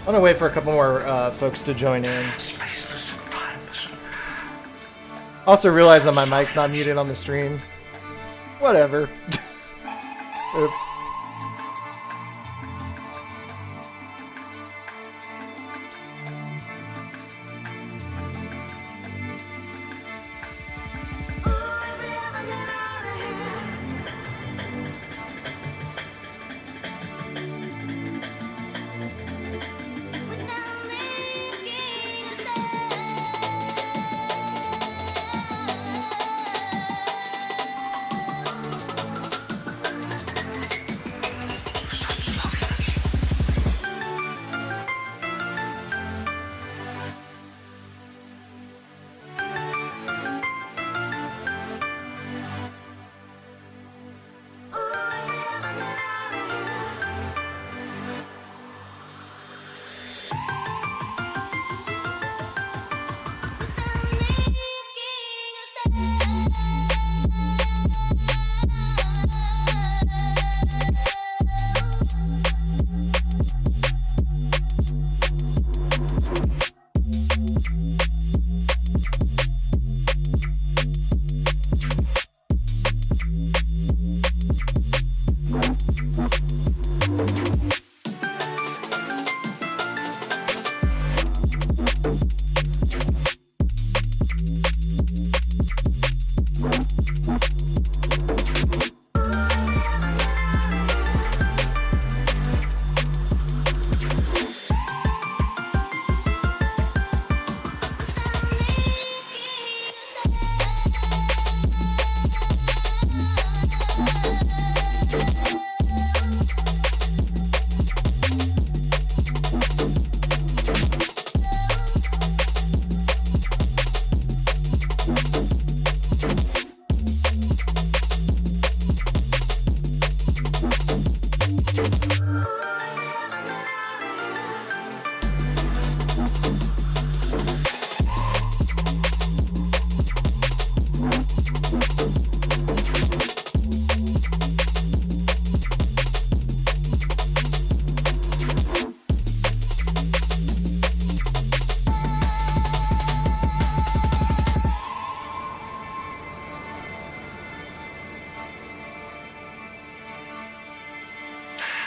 I'm gonna wait for a couple more folks to join in. Also realize that my mic's not muted on the stream. Whatever. Oops.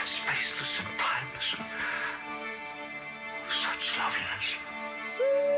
Spaceless and timeless, such loveliness.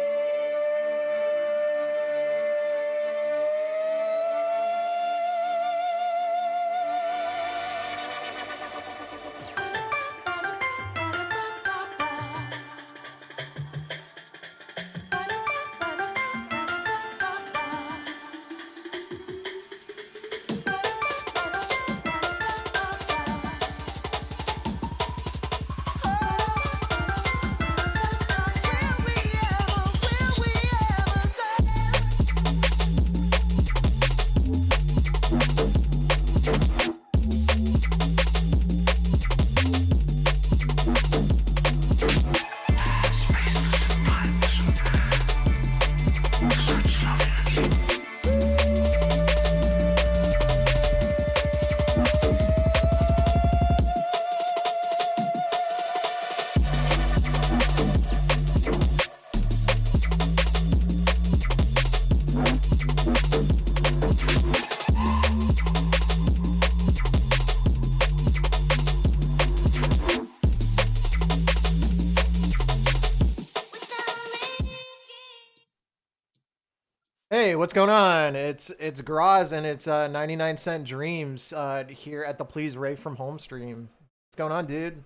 Hey, what's going on? It's Graz and it's 99 Cent Dreams here at the Please Rave from Home stream. What's going on, dude?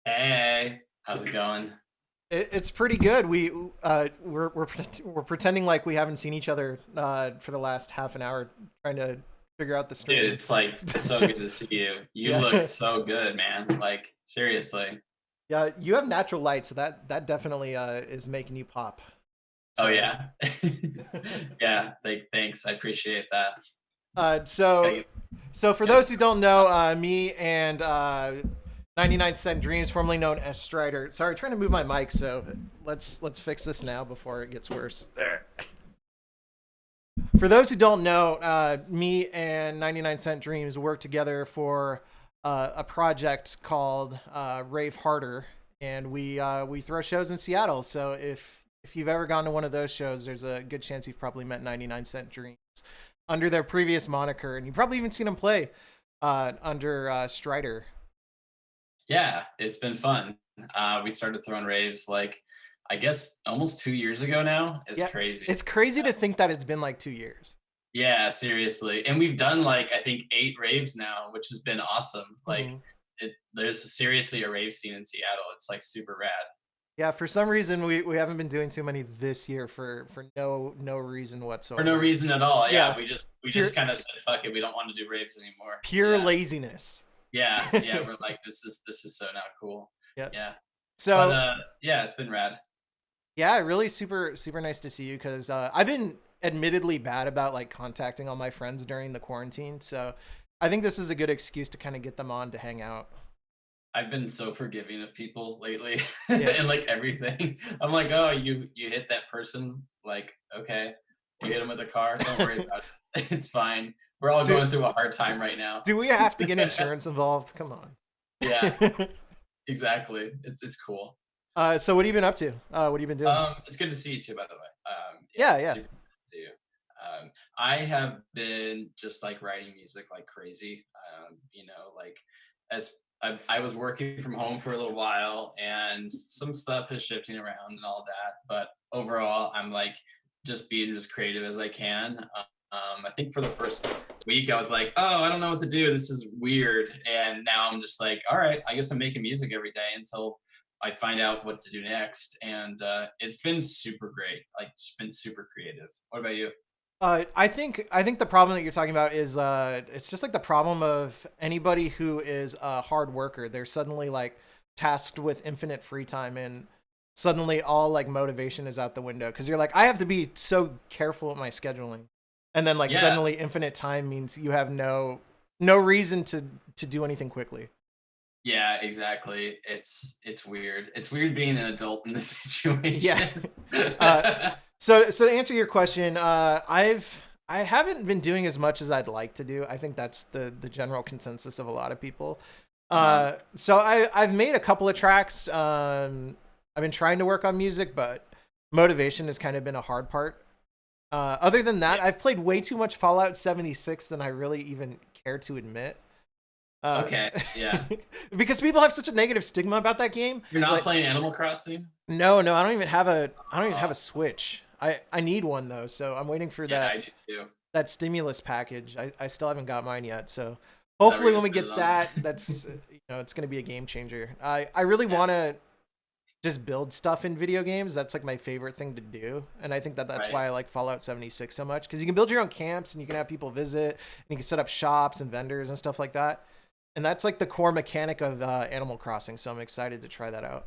Hey, how's it going? It's pretty good. We're pretending like we haven't seen each other for the last half an hour, trying to figure out the Dude, stream. it's like so good to see you. You Yeah. look so good, man. Like seriously. Yeah, you have natural light, so that definitely is making you pop. Oh So, yeah. Yeah, thanks. I appreciate that. so for those who don't know, me and 99 Cent Dreams, formerly known as Strider. Sorry, trying to move my mic, so let's fix this now before it gets worse. There. For those who don't know, me and 99 Cent Dreams work together for a project called Rave Harder, and we throw shows in Seattle. So if you've ever gone to one of those shows, there's a good chance you've probably met 99 Cent Dreams under their previous moniker, and you've probably even seen them play under Strider. Yeah, it's been fun. We started throwing raves like I guess almost 2 years ago now. It's crazy. It's crazy to think that it's been like 2 years. Yeah, seriously. And we've done like I think 8 raves now, which has been awesome. Like there's seriously a rave scene in Seattle. It's like super rad. Yeah, for some reason we haven't been doing too many this year for no reason whatsoever. For no reason at all. Yeah, Yeah. we just kind of said fuck it. We don't want to do raves anymore. Pure laziness. Yeah, we're like this is so not cool. Yeah. Yeah. So But yeah, it's been rad. yeah, really super nice to see you, because I've been admittedly bad about like contacting all my friends during the quarantine. So I think this is a good excuse to kind of get them on to hang out. I've been so forgiving of people lately Yeah. and like everything. I'm like, oh, you hit that person. Like, okay, you hit him with a car. Don't worry about it. It's fine. We're all going through a hard time right now. Do we have to get insurance involved? Come on. Yeah, exactly. It's cool. So what have you been up to? What have you been doing? It's good to see you too, by the way. Yeah. Super good to see you. I have been just like writing music like crazy. Like as I was working from home for a little while, and some stuff is shifting around and all that. But overall, I'm like just being as creative as I can. I think for the first week, I was like, oh, I don't know what to do. This is weird. And now I'm just like, all right, I guess I'm making music every day until I find out what to do next. And it's been super great. Like, it's been super creative. What about you? I think the problem that you're talking about is it's just like the problem of anybody who is a hard worker. They're suddenly like tasked with infinite free time, and suddenly all like motivation is out the window, because you're like, I have to be so careful with my scheduling, and then like suddenly infinite time means you have no reason to do anything quickly. Yeah, exactly. It's weird. It's weird being an adult in this situation. Yeah. So to answer your question, I haven't been doing as much as I'd like to do. I think that's the general consensus of a lot of people. So I've made a couple of tracks. I've been trying to work on music, but motivation has kind of been a hard part. Other than that, I've played way too much Fallout 76 than I really even care to admit. Okay, yeah. Because people have such a negative stigma about that game. You're not playing Animal Crossing? No, I don't even have a Switch. I need one though, so I'm waiting for I do too. that stimulus package. I still haven't got mine yet, so hopefully when we get that, that's it's gonna be a game changer. I really want to just build stuff in video games. That's like my favorite thing to do, and I think that's why I like Fallout 76 so much, because you can build your own camps and you can have people visit, and you can set up shops and vendors and stuff like that. And that's like the core mechanic of Animal Crossing, so I'm excited to try that out.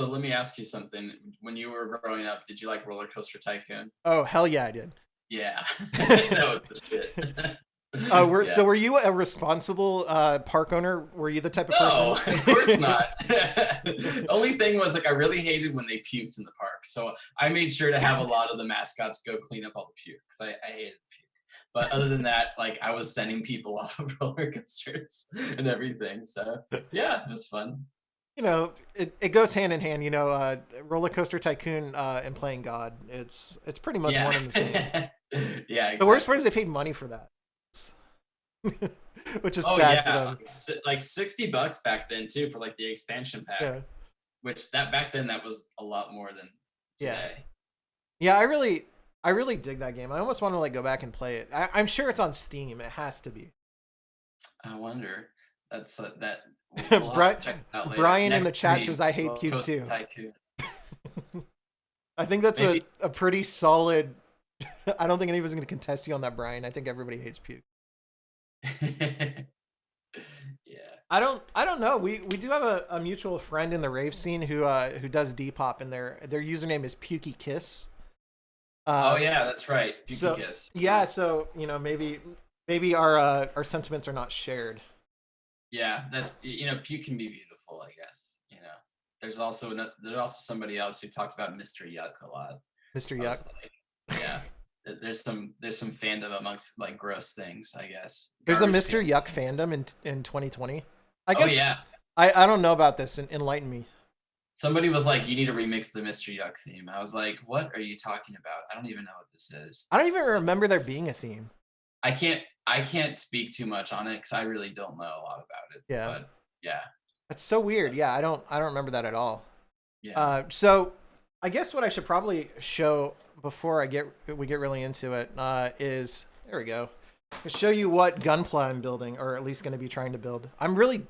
So let me ask you something. When you were growing up, did you like Roller Coaster Tycoon? Oh, hell yeah, I did. Yeah, that was the shit. So were you a responsible park owner? Were you the type of person? No, of course not. Only thing was like I really hated when they puked in the park. So I made sure to have a lot of the mascots go clean up all the puke, because I hated puke. But other than that, like I was sending people off of roller coasters and everything. So yeah, it was fun. It goes hand in hand. Roller Coaster Tycoon and playing God. It's pretty much one and the same. Yeah. Exactly. The worst part is they paid money for that, which is sad for them. Like $60 back then too for like the expansion pack. Yeah. Which back then that was a lot more than today. Yeah, I really dig that game. I almost want to like go back and play it. I'm sure it's on Steam. It has to be. I wonder. That's that. Brian in the chat says I hate puke too. I think that's a pretty solid. I don't think anybody's going to contest you on that, Brian. I think everybody hates puke. Yeah. I don't know. We do have a mutual friend in the rave scene who does Depop, and their username is Pukey Kiss. Oh yeah, that's right. Pukey Kiss. Yeah, so maybe our sentiments are not shared. Yeah, that's puke can be beautiful, I guess. There's also somebody else who talked about Mr. Yuck a lot. Mr. Yuck. Like, yeah. There's some fandom amongst like gross things, I guess. There's a Mr. Yuck fandom in 2020. I guess. Oh yeah. I don't know about this. Enlighten me. Somebody was like, "You need to remix the Mystery Duck theme." I was like, "What are you talking about? I don't even know what this is." I don't even remember there being a theme. I can't speak too much on it because I really don't know a lot about it. Yeah. But yeah, That's so weird. Yeah, I don't remember that at all. yeah. So I guess what I should probably show before we get really into it is there we go. To show you what Gunpla I'm building, or at least going to be trying to build. I'm really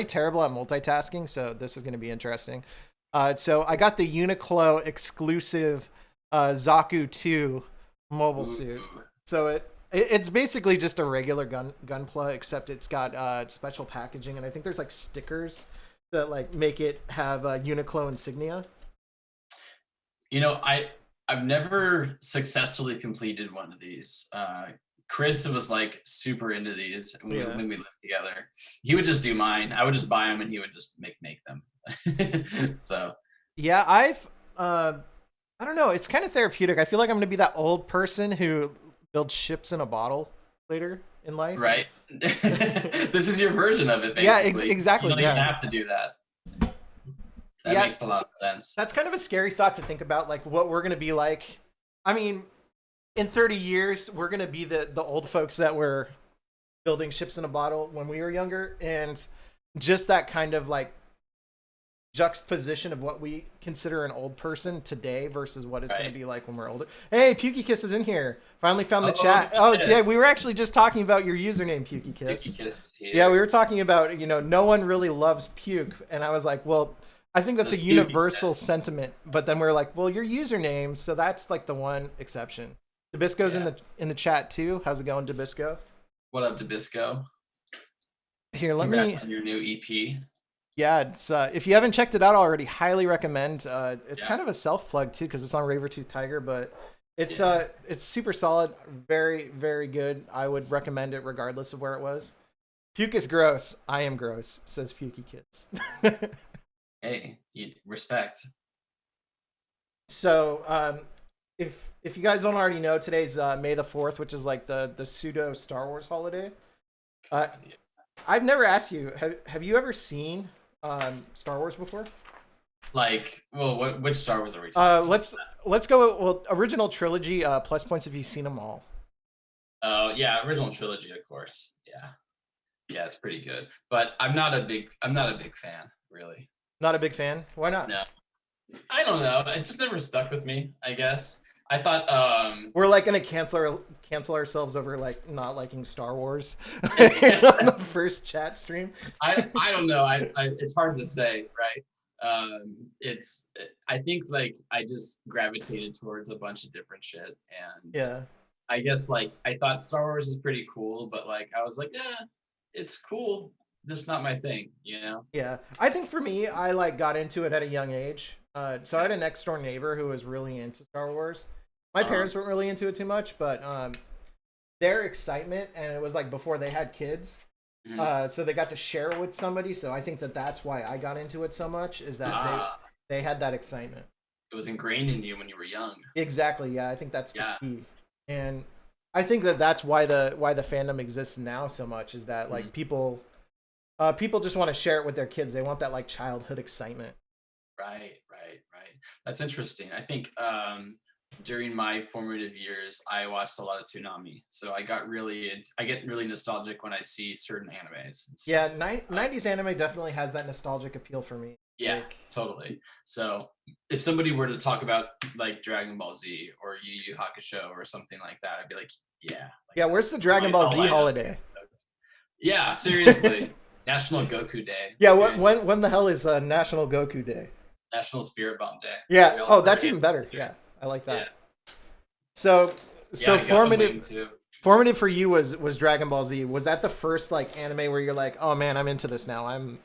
terrible at multitasking, so this is going to be interesting. So I got the Uniqlo exclusive Zaku 2 mobile suit. So it's basically just a regular Gunpla, except it's got special packaging, and I think there's like stickers that like make it have Uniqlo insignia. You know, I've never successfully completed one of these. Chris was like super into these when we lived together. He would just do mine. I would just buy them, and he would just make them. So yeah, I don't know. It's kind of therapeutic. I feel like I'm gonna be that old person who builds ships in a bottle later in life. right. This is your version of it, Yeah, basically. exactly. You don't even have to do that. That makes a lot of sense. That's kind of a scary thought to think about, like what we're gonna be like. I mean, in 30 years, we're gonna be the old folks that were building ships in a bottle when we were younger, and just that kind of like juxtaposition of what we consider an old person today versus what it's going to be like when we're older. Hey, Pukey Kiss is in here. Finally found the chat. Oh, yeah, we were actually just talking about your username, Pukey Kiss. Yeah, we were talking about, no one really loves puke, and I was like, well, I think that's a universal sentiment. But then we're like, well, your username, so that's like the one exception. Dabisco's in the chat too. How's it going, Dabisco? What up, Dabisco? Here, let me on your new EP. Yeah, it's if you haven't checked it out already, highly recommend. It's kind of a self plug too because it's on Raver2 Tiger, but it's super solid, very very good. I would recommend it regardless of where it was. Puke is gross. I am gross, says Pukey Kids. Hey, respect. So if you guys don't already know, today's May the 4th, which is like the pseudo Star Wars holiday. I've never asked you, have you ever seen Star Wars before? Like, well, which Star Wars are we talking about? Let's go original trilogy, plus points if you've seen them all. Oh, yeah, original trilogy, of course. Yeah, it's pretty good. But I'm not a big fan, really. Not a big fan? Why not? No. I don't know. It just never stuck with me, I guess. I thought we're like gonna cancel ourselves over like not liking Star Wars on the first chat stream. I don't know. It's hard to say, right? I think like I just gravitated towards a bunch of different shit, and I guess like I thought Star Wars is pretty cool, but like I was like, yeah, it's cool, just not my thing, Yeah, I think for me, I like got into it at a young age. So I had a next door neighbor who was really into Star Wars. My parents weren't really into it too much, but their excitement, and it was like before they had kids, so they got to share it with somebody. So I think that's why I got into it so much, is that they had that excitement. It was ingrained in you when you were young. Exactly. Yeah, I think that's the key, and I think that's why the fandom exists now so much, is that like people just want to share it with their kids. They want that like childhood excitement. Right. That's interesting. I think during my formative years, I watched a lot of Toonami, so I get really nostalgic when I see certain animes. Yeah, 90s anime definitely has that nostalgic appeal for me. Yeah, totally. So if somebody were to talk about like Dragon Ball Z or Yu Yu Hakusho or something like that, I'd be like, yeah. Yeah, where's the Dragon Ball Z holiday? Yeah, seriously. National Goku Day. Yeah, when the hell is National Goku Day? National Spirit Bomb Day. Yeah. Oh, that's even better. Yeah, I like that. Yeah. So formative for you was Dragon Ball Z. Was that the first like anime where you're like, oh man, I'm into this now. I'm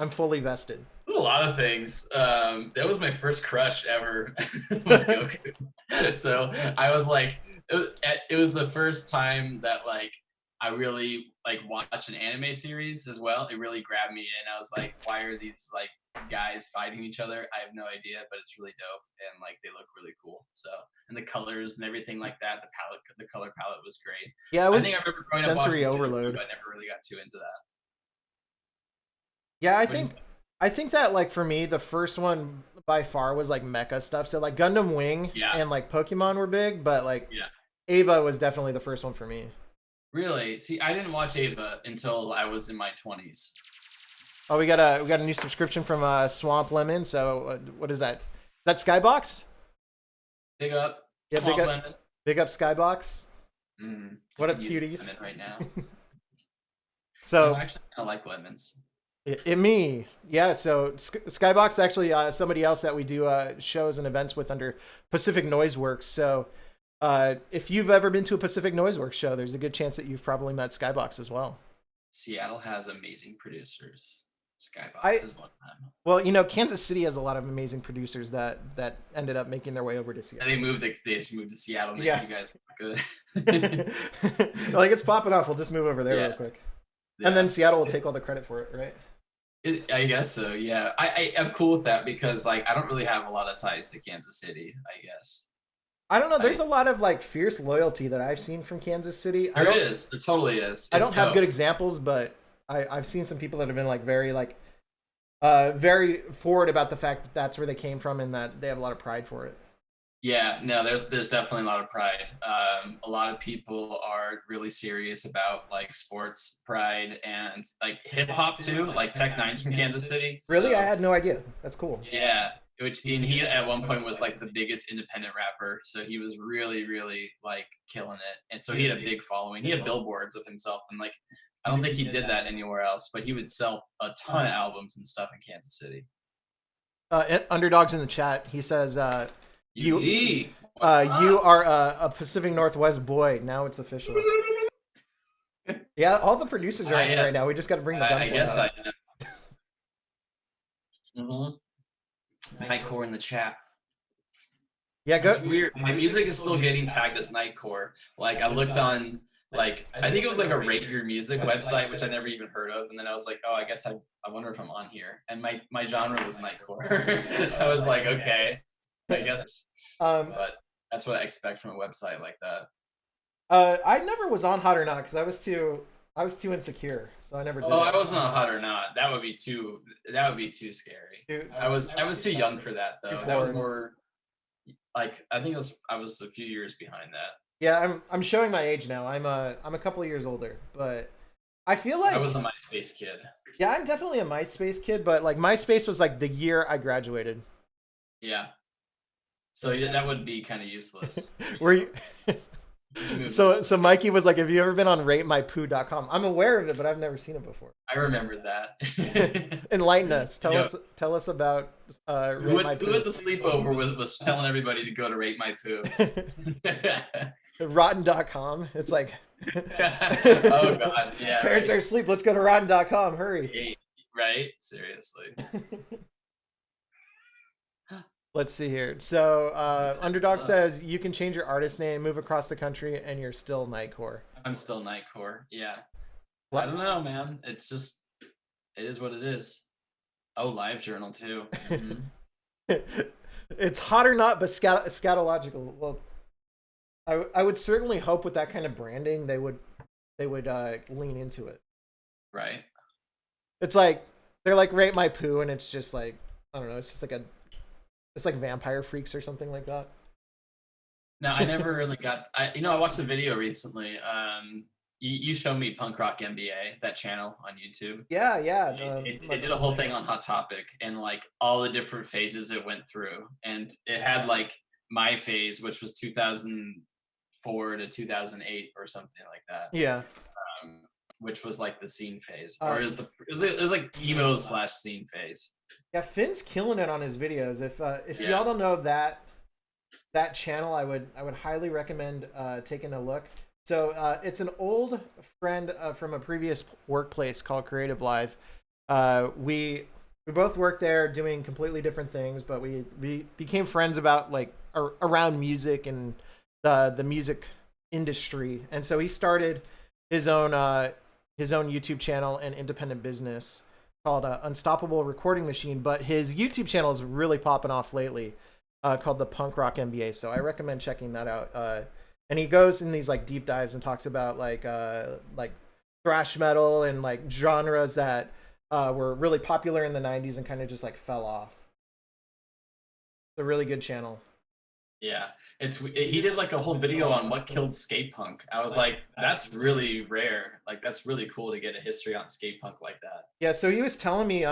fully vested. A lot of things. That was my first crush ever. Was Goku. So I was like, it was the first time that like I really like watched an anime series as well. It really grabbed me in. I was like, why are these like guys fighting each other? I have no idea, but it's really dope, and like they look really cool. So, and the colors and everything like that, the color palette was great. Yeah, it was I think I remember growing sensory up overload. But I never really got too into that. Yeah, I think I think that like for me, the first one by far was like mecha stuff. So like Gundam Wing Yeah. and like Pokemon were big, but like Yeah. Ava was definitely the first one for me. Really? See, I didn't watch Ava until I was in my 20s. Oh, we got a new subscription from Swamp Lemon. So what is that? Is that Skybox? Big up. Yeah, Swamp big up, Lemon. Big up Skybox. What up, I could use cuties? lemon right now. So Actually, I like lemons. me, yeah. So Skybox actually somebody else that we do shows and events with under Pacific Noise Works. So if you've ever been to a Pacific Noise Works show, there's a good chance that you've probably met Skybox as well. Seattle has amazing producers. Skybox is one time. Well, you know, Kansas City has a lot of amazing producers that ended up making their way over to Seattle. And they just moved to Seattle and Yeah. you guys look good. Like it's popping off. We'll just move over there real quick. And then Seattle will take all the credit for it, right? I guess so, yeah. I'm cool with that because like I don't really have a lot of ties to Kansas City, I guess. I don't know. There's a lot of like fierce loyalty that I've seen from Kansas City. There totally is. I don't have good examples, but I've seen some people that have been like very forward about the fact that that's where they came from and that they have a lot of pride for it. Yeah, no, there's definitely a lot of pride. A lot of people are really serious about like sports pride and like hip hop too. Like Tech Nine's from Kansas City. Really, so, I had no idea. That's cool. Yeah, and he at one point was like the biggest independent rapper, so he was really like killing it, and so he had a big following. He had billboards of himself, and like I don't think he did that anywhere else, but he would sell a ton of albums and stuff in Kansas City. Underdogs in the chat. He says, you Wow. you are a Pacific Northwest boy. Now it's official. Yeah, all the producers are in right now. We just got to bring the Gunpla I guess out. I know. Nightcore in the chat. Yeah, go. It's weird. My music is still getting tagged as Nightcore. Like I looked on, like I think it was like a Rate Your Music website, which I never even heard of, and then I was like, oh, I guess I wonder if I'm on here. And my genre was Nightcore. I was like, okay, I guess. But that's what I expect from a website like that. I never was on Hot or Not because I was too insecure, so I never did. Oh, I wasn't on Hot or Not. That would be too scary. Dude, I was too young for that though. That was more like I think I was a few years behind that. Yeah, I'm showing my age now. I'm a couple of years older, but I feel like I was a MySpace kid. Yeah, I'm definitely a MySpace kid, but like MySpace was like the year I graduated. Yeah. So yeah, that would be kind of useless. Were you? So Mikey was like, "Have you ever been on RateMyPoo.com?" I'm aware of it, but I've never seen it before. I remember that. Enlighten us. Tell us about who at the sleepover was telling everybody to go to Rate My Poo. Rotten.com. It's like, oh god, yeah. Parents are asleep. Let's go to Rotten.com. Hurry. Right? Seriously. Let's see here. So Underdog says you can change your artist name, move across the country, and you're still Nightcore. I'm still Nightcore. Yeah. I don't know, man. It's just, it is what it is. Oh, Live Journal too. Mm-hmm. It's Hot or Not, but scatological. Well, I would certainly hope with that kind of branding they would lean into it. Right. It's like they're like Rate My Poo, and it's just like I don't know. It's just like it's like Vampire Freaks or something like that. No, I never really got. I watched a video recently. You showed me Punk Rock MBA, that channel on YouTube. Yeah. It did a whole thing on Hot Topic and like all the different phases it went through, and it had like my phase, which was 2004 to 2008 or something like that. Yeah. Which was like the scene phase, or it was like emo / scene phase. Yeah, Finn's killing it on his videos. If y'all don't know that channel, I would highly recommend taking a look. So it's an old friend from a previous workplace called Creative Live. We both worked there doing completely different things, but we became friends about like around music and the music industry. And so he started his own YouTube channel and independent business called Unstoppable Recording Machine. But his YouTube channel is really popping off lately, called the Punk Rock MBA. So I recommend checking that out. And he goes in these like deep dives and talks about like thrash metal and like genres that were really popular in the 90s and kind of just like fell off. It's a really good channel. Yeah, he did like a whole video on what killed skate punk. I was like, that's really rare. Like that's really cool to get a history on skate punk like that. Yeah, so he was telling me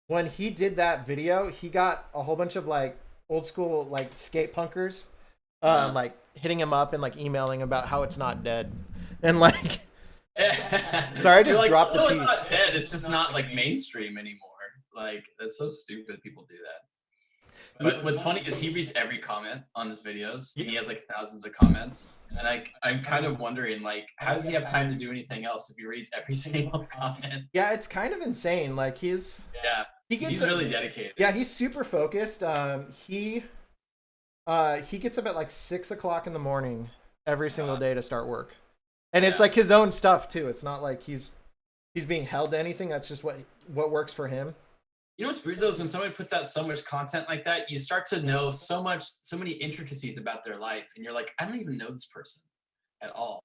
when he did that video, he got a whole bunch of like old school like skate punkers like hitting him up and like emailing about how it's not dead. And like sorry, I just dropped a piece. It's not dead. It's just not like mainstream anymore. Like that's so stupid people do that. But what's funny is he reads every comment on his videos, and he has like thousands of comments. And I'm kind of wondering, like, how does he have time to do anything else if he reads every single comment? Yeah, it's kind of insane. Like he's really dedicated. Yeah, he's super focused. He gets up at like 6 o'clock in the morning every single day to start work, and it's like his own stuff too. It's not like he's being held to anything. That's just what works for him. You know what's weird though is when somebody puts out so much content like that, you start to know so many intricacies about their life, and you're like, I don't even know this person at all.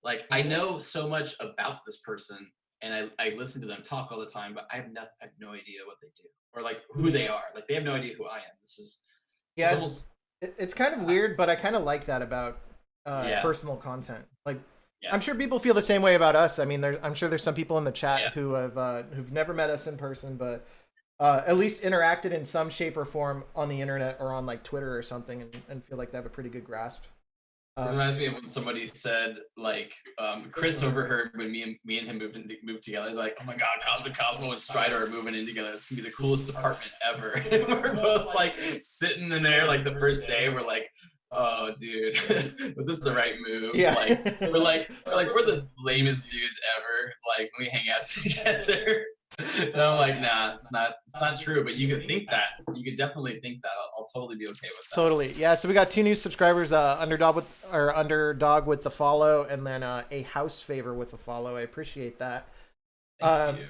Like I know so much about this person, and I listen to them talk all the time, but I have no idea what they do or like who they are. Like they have no idea who I am. It's kind of weird, but I kind of like that about personal content. Like I'm sure people feel the same way about us. I mean, I'm sure there's some people in the chat who have who've never met us in person, but at least interacted in some shape or form on the internet or on like Twitter or something, and feel like they have a pretty good grasp. It reminds me of when somebody said like Chris overheard when me and him moved together, like, oh my god, the Cosmo and Strider are moving in together. It's gonna be the coolest apartment ever. And we're both like sitting in there like the first day, we're like, oh dude, was this the right move? Yeah. We're the lamest dudes ever, like when we hang out together. And I'm like, nah, it's not true. But you could think that. You could definitely think that. I'll totally be okay with that. Totally, yeah. So we got 2 new subscribers, Underdog with the follow, and then a house favor with the follow. I appreciate that. Thank you.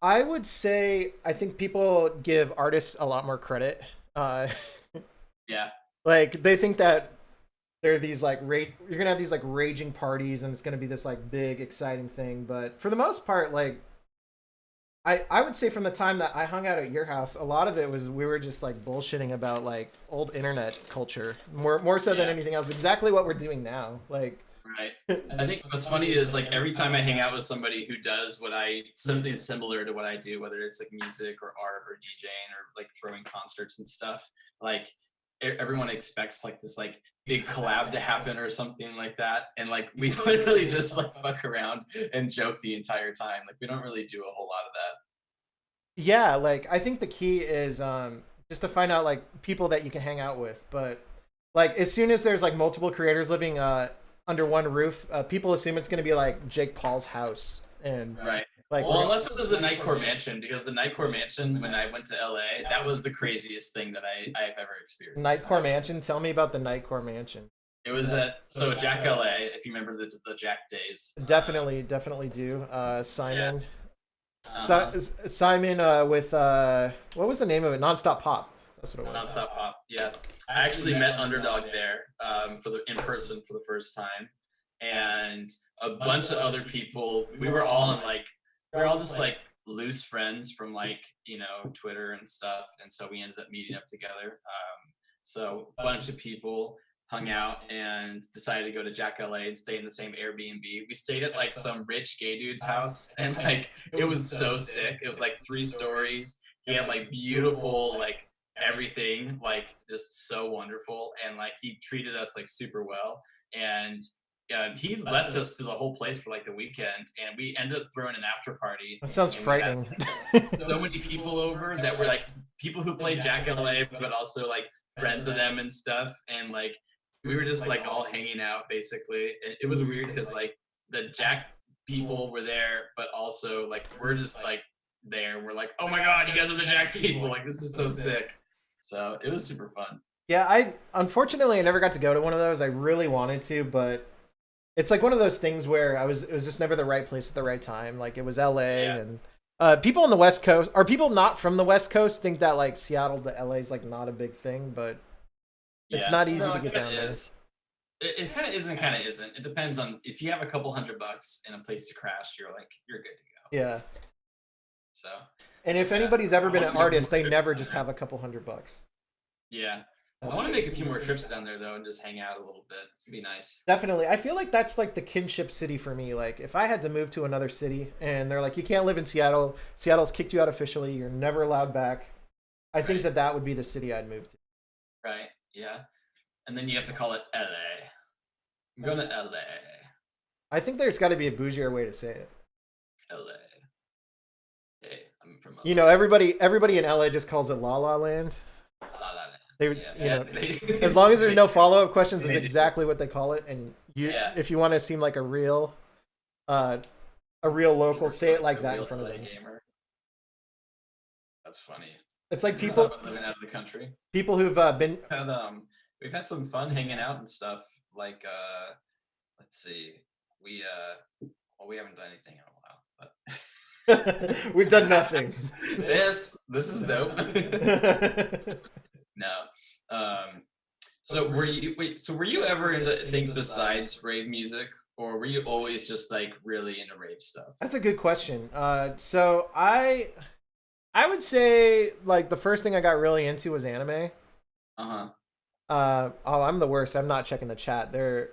I would say I think people give artists a lot more credit. Yeah. Like they think that they're these like you're gonna have these like raging parties, and it's gonna be this like big exciting thing. But for the most part, like I would say from the time that I hung out at your house, a lot of it was we were just like bullshitting about like old internet culture, more so than anything else. Exactly what we're doing now. Like, right. I think what's funny is like every time I hang out with somebody who does something similar to what I do, whether it's like music or art or DJing or like throwing concerts and stuff, like everyone expects like this like big collab to happen or something like that, and like we literally just like fuck around and joke the entire time. Like we don't really do a whole lot of that. Yeah, like I think the key is just to find out like people that you can hang out with. But like as soon as there's like multiple creators living under one roof, people assume it's going to be like Jake Paul's house. And right. Like, well, unless it was the Nightcore Mansion, because the Nightcore Mansion, when I went to LA, that was the craziest thing that I've ever experienced. Nightcore Mansion? Tell me about the Nightcore Mansion. It was at Jack LA, if you remember the Jack days. Definitely do. Simon. Yeah. Simon with what was the name of it? Nonstop Pop. That's what it was. Nonstop Pop. Yeah, I actually met Underdog there in person for the first time, and a bunch of other people. We were all just like loose friends from like, you know, Twitter and stuff, and so we ended up meeting up together. So a bunch of people hung out and decided to go to Jack LA and stay in the same Airbnb. We stayed at like some rich gay dude's house, and like it was so sick. It was like 3 stories. He had like beautiful like everything, like just so wonderful, and like he treated us like super well. And he left us to the whole place for like the weekend, and we ended up throwing an after party. That sounds frightening. So many people over that were like people who played Jack LA, but also like friends of them and stuff. And like we were just like all hanging out basically. And it was weird because like the Jack people were there, but also like we're just like there. We're like, oh my god, you guys are the Jack people! Like this is so sick. So it was super fun. Yeah, I never got to go to one of those. I really wanted to, but it's like one of those things where it was just never the right place at the right time. Like it was LA, and people on the West Coast, or people not from the West Coast, think that like Seattle to LA is like not a big thing, but it's not easy to get down there. It kind of is and kind of isn't. It depends on if you have a couple $100 and a place to crash, you're good to go. Yeah. So And if anybody's ever been an artist, they never just have a couple $100. yeah. I want to make a few more trips down there though and just hang out a little bit. It'd be nice. Definitely. I feel like that's like the kinship city for me. Like if I had to move to another city and they're like, you can't live in Seattle, Seattle's kicked you out officially, you're never allowed back. I think that that would be the city I'd move to. Right. Yeah. And then you have to call it LA. I'm going to LA. I think there's got to be a bougier way to say it. LA. Hey, I'm from LA. You know, everybody in LA just calls it La La Land. La La Land. They, Yeah. you know, as long as there's no follow-up questions, is exactly what they call it. And you, if you want to seem like a real local, say it like that in front of them. Gamer. That's funny. It's like people living out of the country. People who've been. We've had some fun hanging out and stuff. Like, let's see, we haven't done anything in a while, but we've done nothing. This is dope. No. So were you ever into things besides rave music, or were you always just like really into rave stuff? That's a good question. So I would say like the first thing I got really into was anime. Oh, I'm the worst. I'm not checking the chat. There's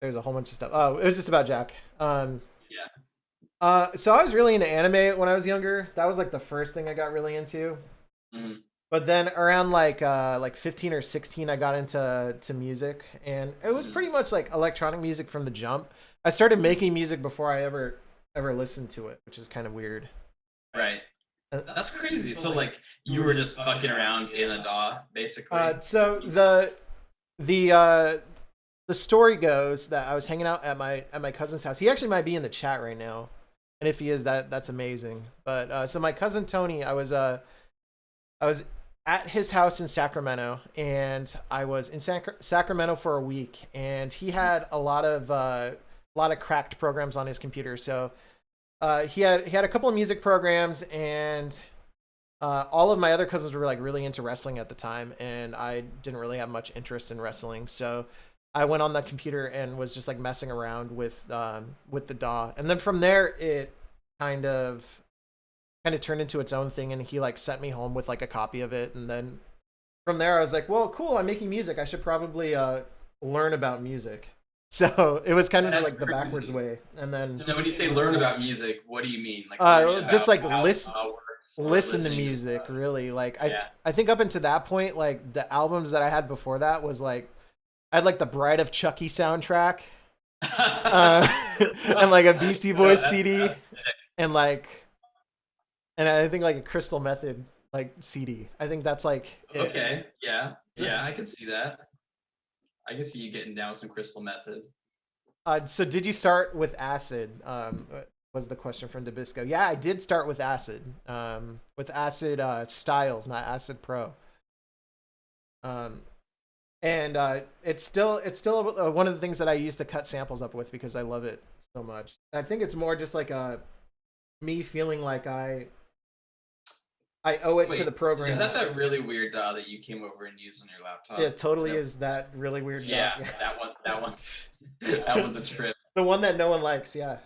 a whole bunch of stuff. Oh, it was just about Jack. So I was really into anime when I was younger. That was like the first thing I got really into. Mm-hmm. But then around like 15 or 16, I got into music, and it was pretty much like electronic music from the jump. I started making music before I ever listened to it, which is kind of weird. Right. That's crazy. So like you were just fucking around in a DAW, basically. So the story goes that I was hanging out at my cousin's house. He actually might be in the chat right now, and if he is, that's amazing. But so my cousin Tony, I was at his house in Sacramento, and I was in Sacramento for a week, and he had a lot of cracked programs on his computer. So he had a couple of music programs, and all of my other cousins were like really into wrestling at the time, and I didn't really have much interest in wrestling. So I went on that computer and was just like messing around with the DAW, and then from there it kind of turned into its own thing, and he like sent me home with like a copy of it, and then from there I was like, well, cool, I'm making music, I should probably learn about music. So it was kind of like the backwards way. And then when you say learn about music, what do you mean? Like just like listen to music, really. Like I think up until that point, like the albums that I had before that was like I had like the Bride of Chucky soundtrack and like a Beastie Boys CD and I think like a Crystal Method like CD. I think that's like it. Okay. Yeah, I can see that. I can see you getting down with some Crystal Method. So did you start with Acid? Was the question from Dabisco. Yeah, I did start with Acid. With Acid Styles, not Acid Pro. And it's still one of the things that I use to cut samples up with because I love it so much. I think it's more just like me feeling like I owe it to the program. Is that really weird DAW that you came over and used on your laptop? Yeah, totally is that really weird DAW. Yeah, that one's a trip. The one that no one likes, yeah.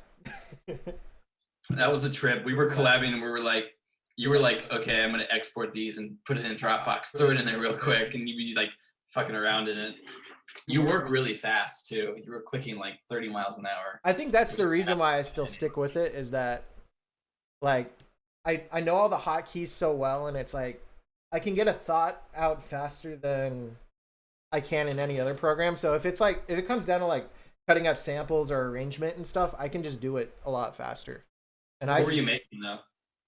That was a trip. We were collabing and we were like, you were like, okay, I'm gonna export these and put it in Dropbox, throw it in there real quick, and you'd be like fucking around in it. You work really fast too. You were clicking like 30 miles an hour. I think that's the reason why I still stick with it, is that like I know all the hotkeys so well, and it's like I can get a thought out faster than I can in any other program. So if it comes down to like cutting up samples or arrangement and stuff, I can just do it a lot faster. And what were you making though?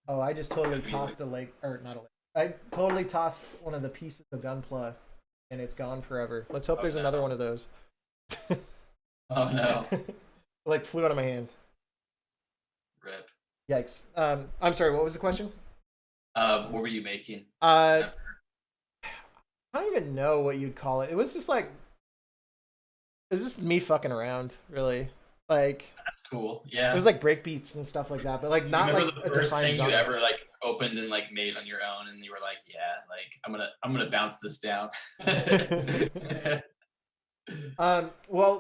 Oh, I just totally tossed I totally tossed one of the pieces of Gunpla, and it's gone forever. Let's hope there's another one of those. Oh no! Like flew out of my hand. Rip. Yikes. I'm sorry, what was the question? What were you making? I don't even know what you'd call it. It was just like, it's just me fucking around, really. Like, that's cool. Yeah. It was like break beats and stuff like that, but like not like the first thing you ever like opened and like made on your own, and you were like, yeah, like I'm gonna bounce this down. Well,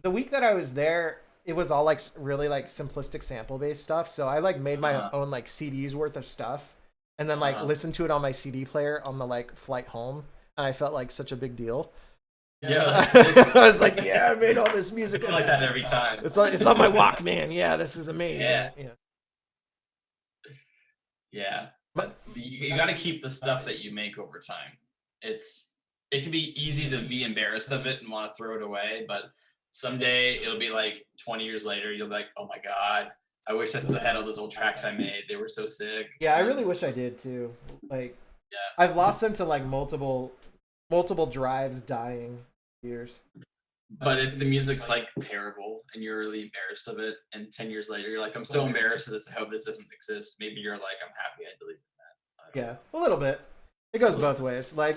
the week that I was there, it was all like really like simplistic sample based stuff. So I like made my Uh-huh. own like CDs worth of stuff, and then like Uh-huh. listened to it on my CD player on the like flight home, and I felt like such a big deal. Yeah, that's sick. I was like, yeah, I made all this I music. feel like that every time. It's on my Walkman. Yeah, this is amazing. Yeah. Yeah. Yeah, you got to keep the stuff that you make over time. It can be easy to be embarrassed of it and want to throw it away, but someday it'll be like 20 years later, you'll be like, oh my god, I wish I still had all those old tracks I made. They were so sick. Yeah, I really wish I did too. Like, Yeah. I've lost them to like multiple drives dying years. But if the music's like terrible and you're really embarrassed of it, and 10 years later you're like, I'm so embarrassed of this, I hope this doesn't exist. Maybe you're like, I'm happy I deleted that. I don't Yeah, a little bit. It goes both ways. Like,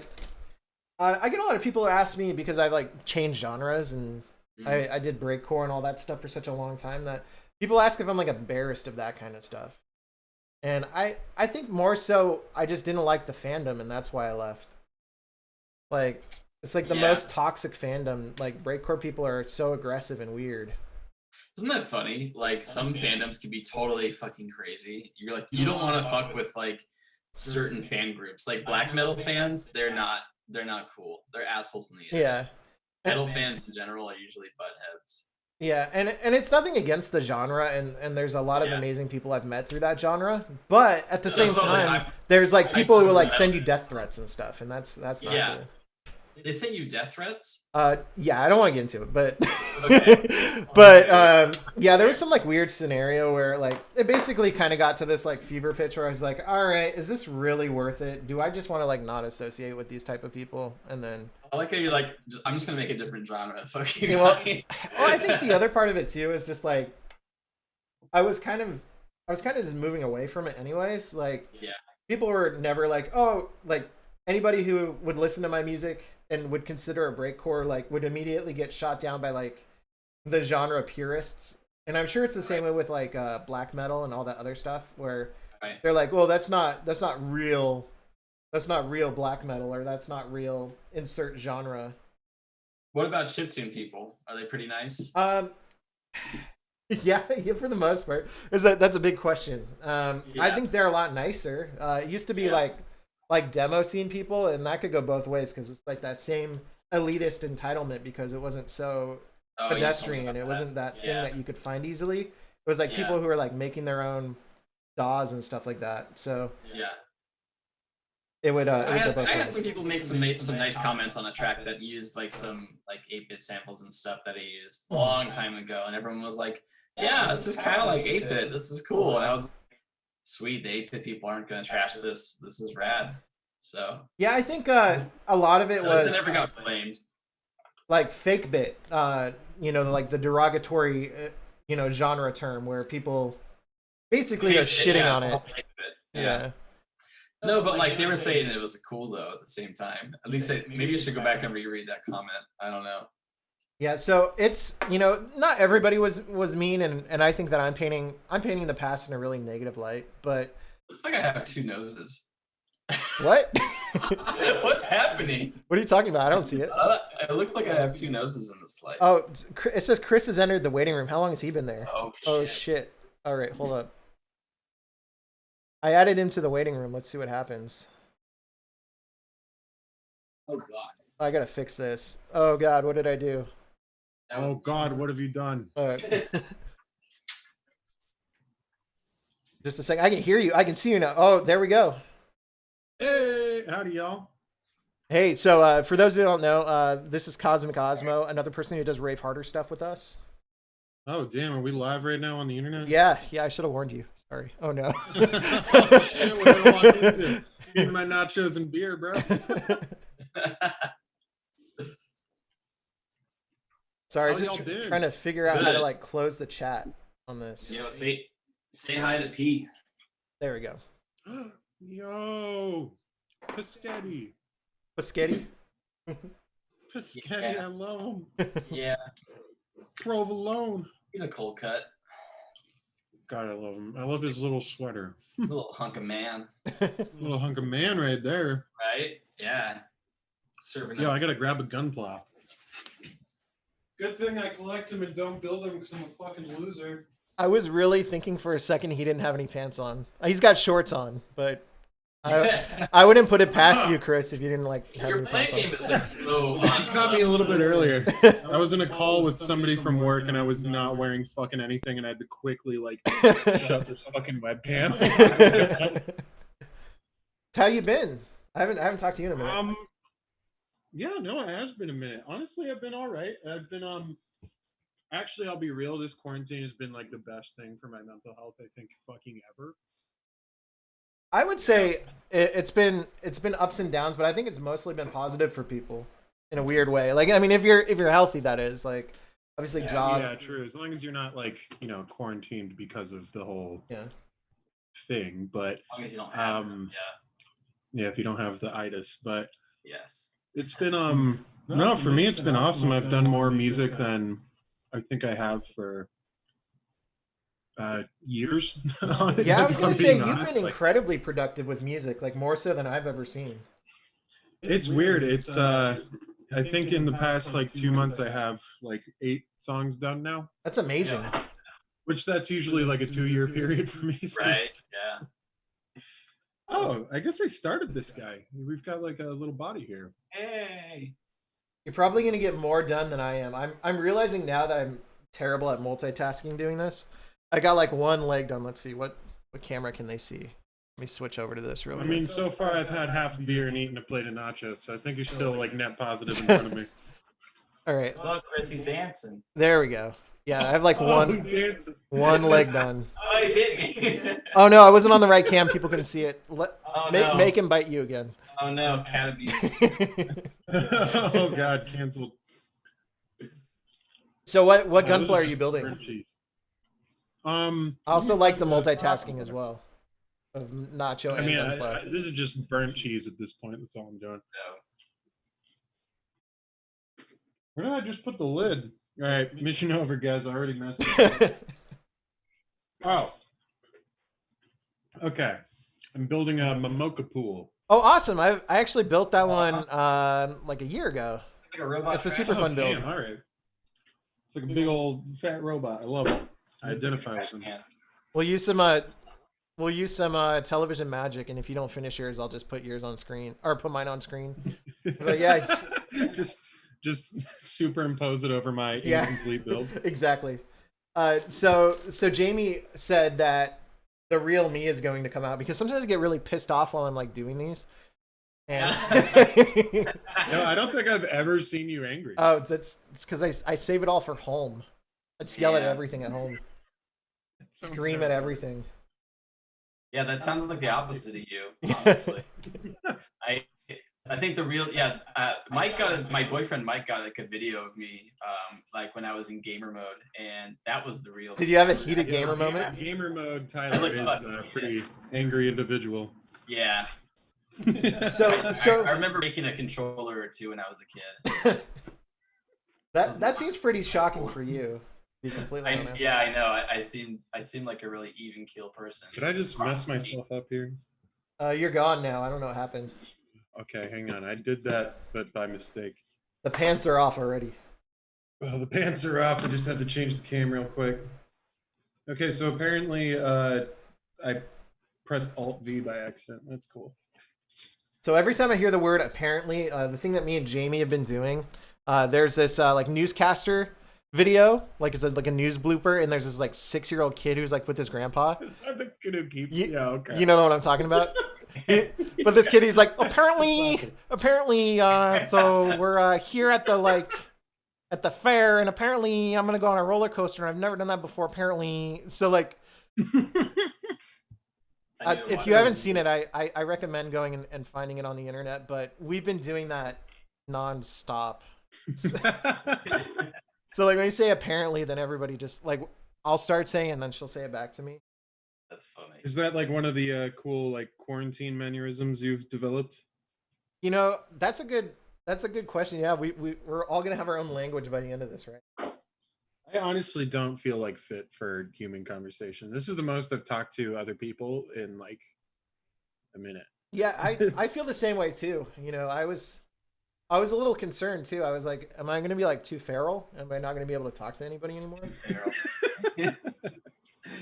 I get a lot of people who ask me because I've like changed genres and know. I did breakcore and all that stuff for such a long time that people ask if I'm like embarrassed of that kind of stuff. And I think more so I just didn't like the fandom and that's why I left. Like, it's like the Yeah. most toxic fandom. Like, breakcore people are so aggressive and weird. Isn't that funny? Like some fandoms can be totally fucking crazy. You're like, you don't want to fuck with like certain fan groups. Like black metal fans, they're not cool. They're assholes in the end. Yeah. Metal fans in general are usually buttheads. Yeah, and it's nothing against the genre, and there's a lot of Yeah. amazing people I've met through that genre. But at the same totally. time, there's like people who will like I- send you death threats and stuff, and that's not Yeah. cool. They sent you death threats? Yeah, I don't want to get into it, but Okay. but yeah, there was some like weird scenario where like it basically kind of got to this like fever pitch where I was like, all right, is this really worth it? Do I just want to like not associate with these type of people? And then I like how you're like, I'm just gonna make a different genre. Fuck you. Yeah, well, guys. well, I think the other part of it too is just like I was kind of just moving away from it anyways. Like, Yeah. people were never like, oh, like anybody who would listen to my music and would consider a breakcore like would immediately get shot down by like the genre purists. And I'm sure it's the same way with like black metal and all that other stuff where Right. they're like, well, that's not real black metal, or that's not real insert genre. What about chiptune people? Are they pretty nice? Yeah, for the most part. That's a big question. I Yeah. think they're a lot nicer. It used to be Yeah. like demo scene people, and that could go both ways because it's like that same elitist entitlement because it wasn't so Oh, you told me pedestrian. about It wasn't that thing Yeah. that you could find easily. It was like Yeah. people who were like making their own DAWs and stuff like that. So Yeah. it would I go had, both I had ways. some people make some nice comments on a track that used like some like 8-bit samples and stuff that he used a long time ago, and everyone was like, "Yeah, this is kind of like 8-bit. This is cool." And I was, "Sweet, the 8-bit people aren't gonna trash this. This is rad." So Yeah, I think a lot of it at least was it never got blamed. like fake bit, like the derogatory, genre term where people basically are shitting Yeah, on it. 8-bit. Yeah. No, but like they were saying it was cool though at the same time. At least maybe you should go back and reread that comment. I don't know. Yeah, so it's, not everybody was mean, and I think that I'm painting the past in a really negative light, but Looks like I have 2 noses. what? What's happening? What are you talking about? I don't see it. It looks like I have 2 noses in this light. Oh, it says Chris has entered the waiting room. How long has he been there? Oh shit. Oh shit. All right, hold up. I added him to the waiting room. Let's see what happens. Oh god. I gotta fix this. Oh god, what did I do? That was Oh God, what have you done? All right. Just a second. I can hear you. I can see you now. Oh, there we go. Hey, howdy y'all. Hey, so for those who don't know, this is Cosmic Osmo, another person who does Rave Harder stuff with us. Oh damn, are we live right now on the internet? Yeah, I should have warned you. Sorry. Oh no. Oh shit, what did I walk into? Eating my nachos and beer, bro. Sorry, How just y'all been? trying to figure out how to Good. like close the chat on this. You know, say hi to P. There we go. Yo, Paschetti. Paschetti. Paschetti, Yeah. I love him. Yeah. Provolone. He's a cold cut. God, I love him. I love his little sweater. Little hunk of man. Little hunk of man right there. Right? Yeah. Serving Yo, up. I gotta grab a gunpla. Good thing I collect them and don't build them because I'm a fucking loser. I was really thinking for a second he didn't have any pants on. He's got shorts on, but I wouldn't put it past you, Chris, if you didn't like have Your any play pants game on. is like so. You caught me a little bit earlier. I was in a call with somebody from work and I was not wearing fucking anything and I had to quickly like shut this fucking webcam. How you been? I haven't talked to you in a minute. Yeah, no, it has been a minute. Honestly, I've been all right. I've been actually, I'll be real, this quarantine has been like the best thing for my mental health, I think, fucking ever. I would say it's been ups and downs, but I think it's mostly been positive for people in a weird way. Like, I mean, if you're healthy, that is, like, obviously job. Yeah, true. As long as you're not like, you know, quarantined because of the whole thing. But As long as you don't have yeah, if you don't have the itis. But yes. it's been no, for me it's been awesome. I've done more music than I think I have for years. Yeah, I was gonna say you've honest, been like, incredibly productive with music, like more so than I've ever seen. it's weird. It's I think in the past like 2 months I have like 8 songs done now. That's amazing. Yeah. Which that's usually like a 2-year period for me. So Right. Yeah. oh, I guess I started this guy. We've got like a little body here. Hey. You're probably gonna get more done than I am. I'm realizing now that I'm terrible at multitasking doing this. I got like one leg done. Let's see what camera can they see. Let me switch over to this real I quick. mean, so far I've had half a beer and eaten a plate of nachos, so I think you're still like net positive in front of me. All right, Look, Chris, he's dancing. there we go. Yeah, I have like one leg done. Oh, he hit me. Oh no, I wasn't on the right cam. People couldn't see it. Oh, no. Make him bite you again. Oh no, cat abuse. Oh God, canceled. So what This is Gunpla are just you building? burnt cheese. I also like the multitasking as well of nacho I and mean, Gunpla. this is just burnt cheese at this point. That's all I'm doing. Where did I just put the lid? All right, mission over, guys. I already messed it up. Oh. Okay. I'm building a Momoka pool. Oh, awesome! I actually built that one like a year ago. Like a robot. It's a super fun build. Damn, all right. It's like a big old fat robot. I love it. I identify with him. We'll use some television magic, and if you don't finish yours, I'll just put yours on screen or put mine on screen. But yeah, just superimpose it over my incomplete build. Exactly. So Jamie said that the real me is going to come out because sometimes I get really pissed off while I'm like doing these. And No, I don't think I've ever seen you angry. Oh, it's because I save it all for home. I just yell at everything at home. Scream at everything. Yeah, that sounds like the opposite of you, honestly. I think the real my boyfriend Mike got like a video of me like when I was in gamer mode, and that was the real. Did you have a heated gamer moment? Gamer mode, Tyler is a pretty angry individual. Yeah. So I remember making a controller or two when I was a kid. that seems pretty shocking for you. To be completely honest. Yeah, I know. I seem like a really even keel person. Did I just mess myself up here? You're gone now. I don't know what happened. Okay, hang on. I did that, but by mistake. The pants are off already. Well, the pants are off. I just had to change the cam real quick. Okay, so apparently I pressed Alt-V by accident. That's cool. So every time I hear the word apparently, the thing that me and Jamie have been doing, there's this like newscaster video, like it's like a news blooper, and there's this like 6-year-old kid who's like with his grandpa. Is that the kid who keeps... Yeah, okay. You know what I'm talking about? But this kid, he's like, apparently, so we're here at the fair, and apparently I'm gonna go on a roller coaster, and I've never done that before, apparently. So like, if you haven't seen it, I recommend going and finding it on the internet. But we've been doing that nonstop. So like when you say apparently, then everybody just like, I'll start saying it, and then she'll say it back to me. That's funny. Is that like one of the cool like quarantine mannerisms you've developed? You know, that's a good question. Yeah, we're all gonna have our own language by the end of this, right? I honestly don't feel like fit for human conversation. This is the most I've talked to other people in like a minute. Yeah, I feel the same way too. You know, I was I was a little concerned too. I was like, am I going to be like too feral? Am I not going to be able to talk to anybody anymore? Feral.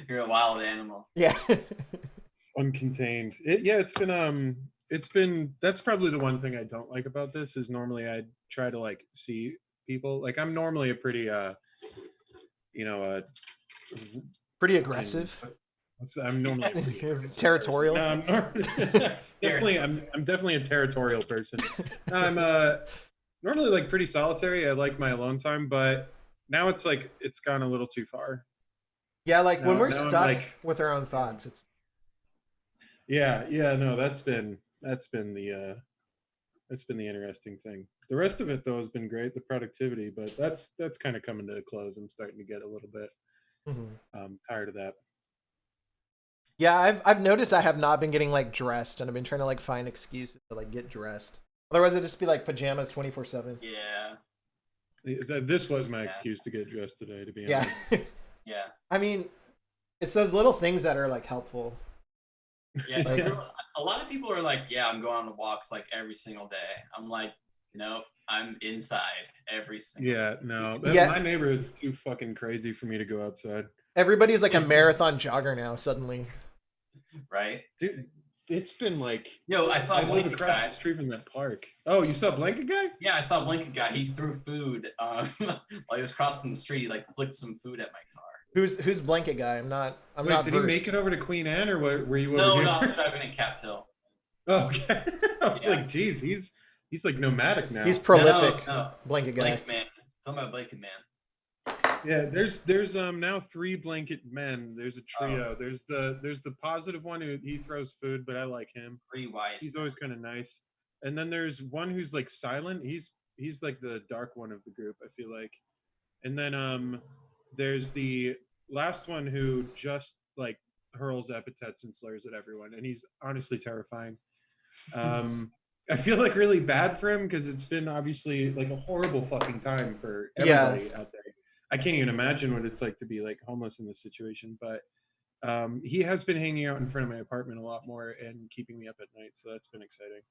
You're a wild animal. Yeah. Uncontained. It's been that's probably the one thing I don't like about this is normally I try to like see people. Like I'm normally a pretty you know Pretty aggressive. I'm normally a pretty aggressive Territorial. person. No, I'm definitely a territorial person. I'm normally like pretty solitary. I like my alone time, but now it's like it's gone a little too far. Yeah, like when No, we're now I'm stuck like- with our own thoughts, it's Yeah, no, that's been the interesting thing. The rest of it though has been great, the productivity, but that's kind of coming to a close. I'm starting to get a little bit tired of that. yeah. I've noticed I have not been getting like dressed, and I've been trying to like find excuses to like get dressed. Otherwise, it'd just be like pajamas 24/7. Yeah. This was my excuse to get dressed today, to be Yeah. honest. Yeah. I mean, it's those little things that are like helpful. Yeah. Like- A lot of people are like, yeah, I'm going on walks like every single day. I'm like, no, I'm inside every single Yeah, day. no. Yeah. My neighborhood's too fucking crazy for me to go outside. Everybody's like a marathon jogger now. Suddenly, Right? Dude, it's been like Yo, I saw I a live blanket across guy. the street from that park. Oh, you saw Blanket Guy? Yeah, I saw a blanket guy. He threw food while he was crossing the street. He like flicked some food at my car. who's blanket guy? I'm not Wait, not did versed. he make it over to Queen Anne, or were you over No, here? no, I was driving in Cap Hill. Oh, okay. I was Yeah. like, geez, he's like nomadic now. He's prolific. No, Blanket guy. Blanket man. Talking about blanket man. Yeah, there's now 3 blanket men. There's a trio. There's the positive one who he throws food, but I like him. Pretty wise. He's always kind of nice. And then there's one who's like silent. He's like the dark one of the group, I feel like. And then there's the last one who just like hurls epithets and slurs at everyone, and he's honestly terrifying. I feel like really bad for him because it's been obviously like a horrible fucking time for everybody out there. I can't even imagine what it's like to be like homeless in this situation, but he has been hanging out in front of my apartment a lot more and keeping me up at night, so that's been exciting.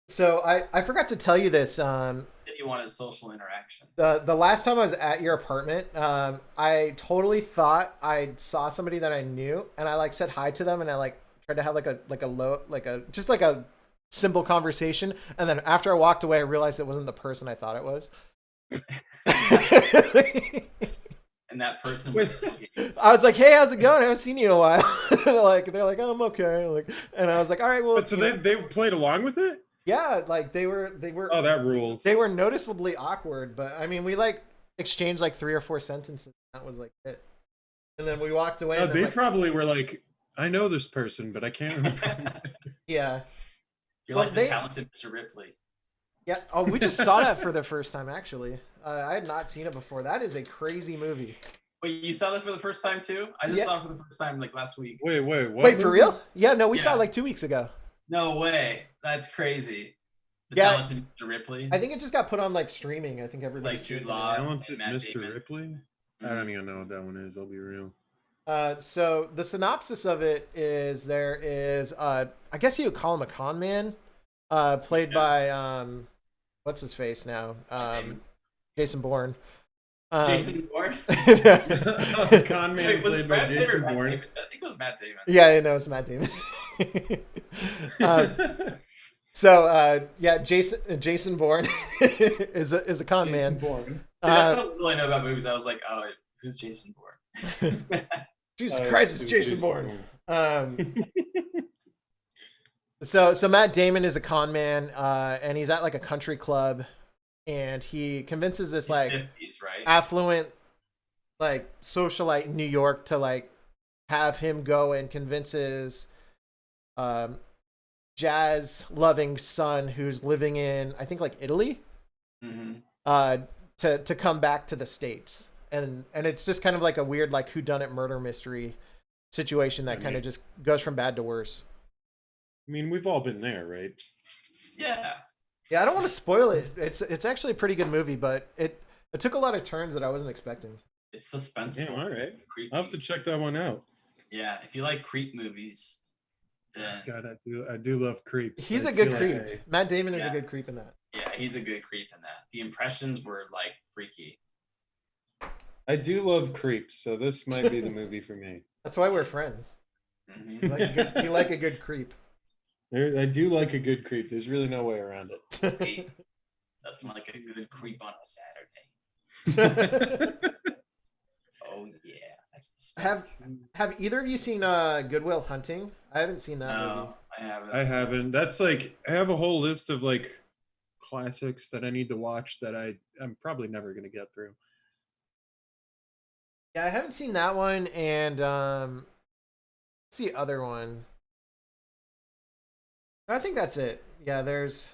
So I forgot to tell you this. If you wanted social interaction. The last time I was at your apartment, I totally thought I saw somebody that I knew, and I like said hi to them, and I like tried to have like a simple conversation, and then after I walked away, I realized it wasn't the person I thought it was. And that person I was like, "Hey, how's it going? I haven't seen you in a while." they're like, "Oh, I'm okay." Like, and I was like, "All right, well." But so they played along with it? Yeah, like they were. Oh, that rules. They were noticeably awkward, but I mean, we like exchanged like 3 or 4 sentences. That was like it. And then we walked away. Oh, and then, they like, probably were like, I know this person, but I can't remember. yeah. You're Well, like the talented Mr. Ripley. Yeah. Oh, we just saw that for the first time, actually. I had not seen it before. That is a crazy movie. Wait, you saw that for the first time too? I just saw it for the first time like last week. Wait, what? Wait, for movie? real? Yeah, no, we saw Yeah. it like 2 weeks ago. No way. That's crazy. The Yeah. talented Mr. Ripley. I think it just got put on like streaming. I think everybody. Like Jude Law. Talented Matt Mr. Damon. Ripley? I don't even know what that one is, I'll be real. So the synopsis of it is there is I guess you would call him a con man, played by what's his face now? Jason Bourne. Jason Bourne? Con man Wait, was played it by Brad Pitt or Jason Matt Bourne. Damon? I think it was Matt Damon. Yeah, I know it's Matt Damon. So Jason Bourne is a con man. Bourne. See, that's all I know about movies. I was like, oh, who's Jason Bourne? Jesus Christ, it's Jason Bourne. So Matt Damon is a con man, and he's at like a country club, and he convinces this like 50s, right? affluent like socialite in New York to like have him go and convince his jazz loving son who's living in I think like Italy to come back to the States. And it's just kind of like a weird like whodunit murder mystery situation that kind of just goes from bad to worse. I mean, we've all been there, right? Yeah. Yeah, I don't want to spoil it. It's actually a pretty good movie, but it took a lot of turns that I wasn't expecting. It's suspenseful. Yeah, all right. Creepy. I'll have to check that one out. Yeah, if you like creep movies, then God, I do love creeps. He's I a good feel creep. like Matt Damon is a Yeah. good creep in that. Yeah, he's a good creep in that. The impressions were like freaky. I do love creeps, so this might be the movie for me. That's why we're friends. Mhm. You like a good creep. I do like a good creep. There's really no way around it. Hey, nothing like a good creep on a Saturday. Oh yeah, that's the stuff. Have either of you seen Goodwill Hunting? I haven't seen that movie. No, I haven't. I haven't. That's like I have a whole list of like classics that I need to watch that I'm probably never gonna get through. Yeah, I haven't seen that one, and what's the other one? I think that's it. Yeah, there's.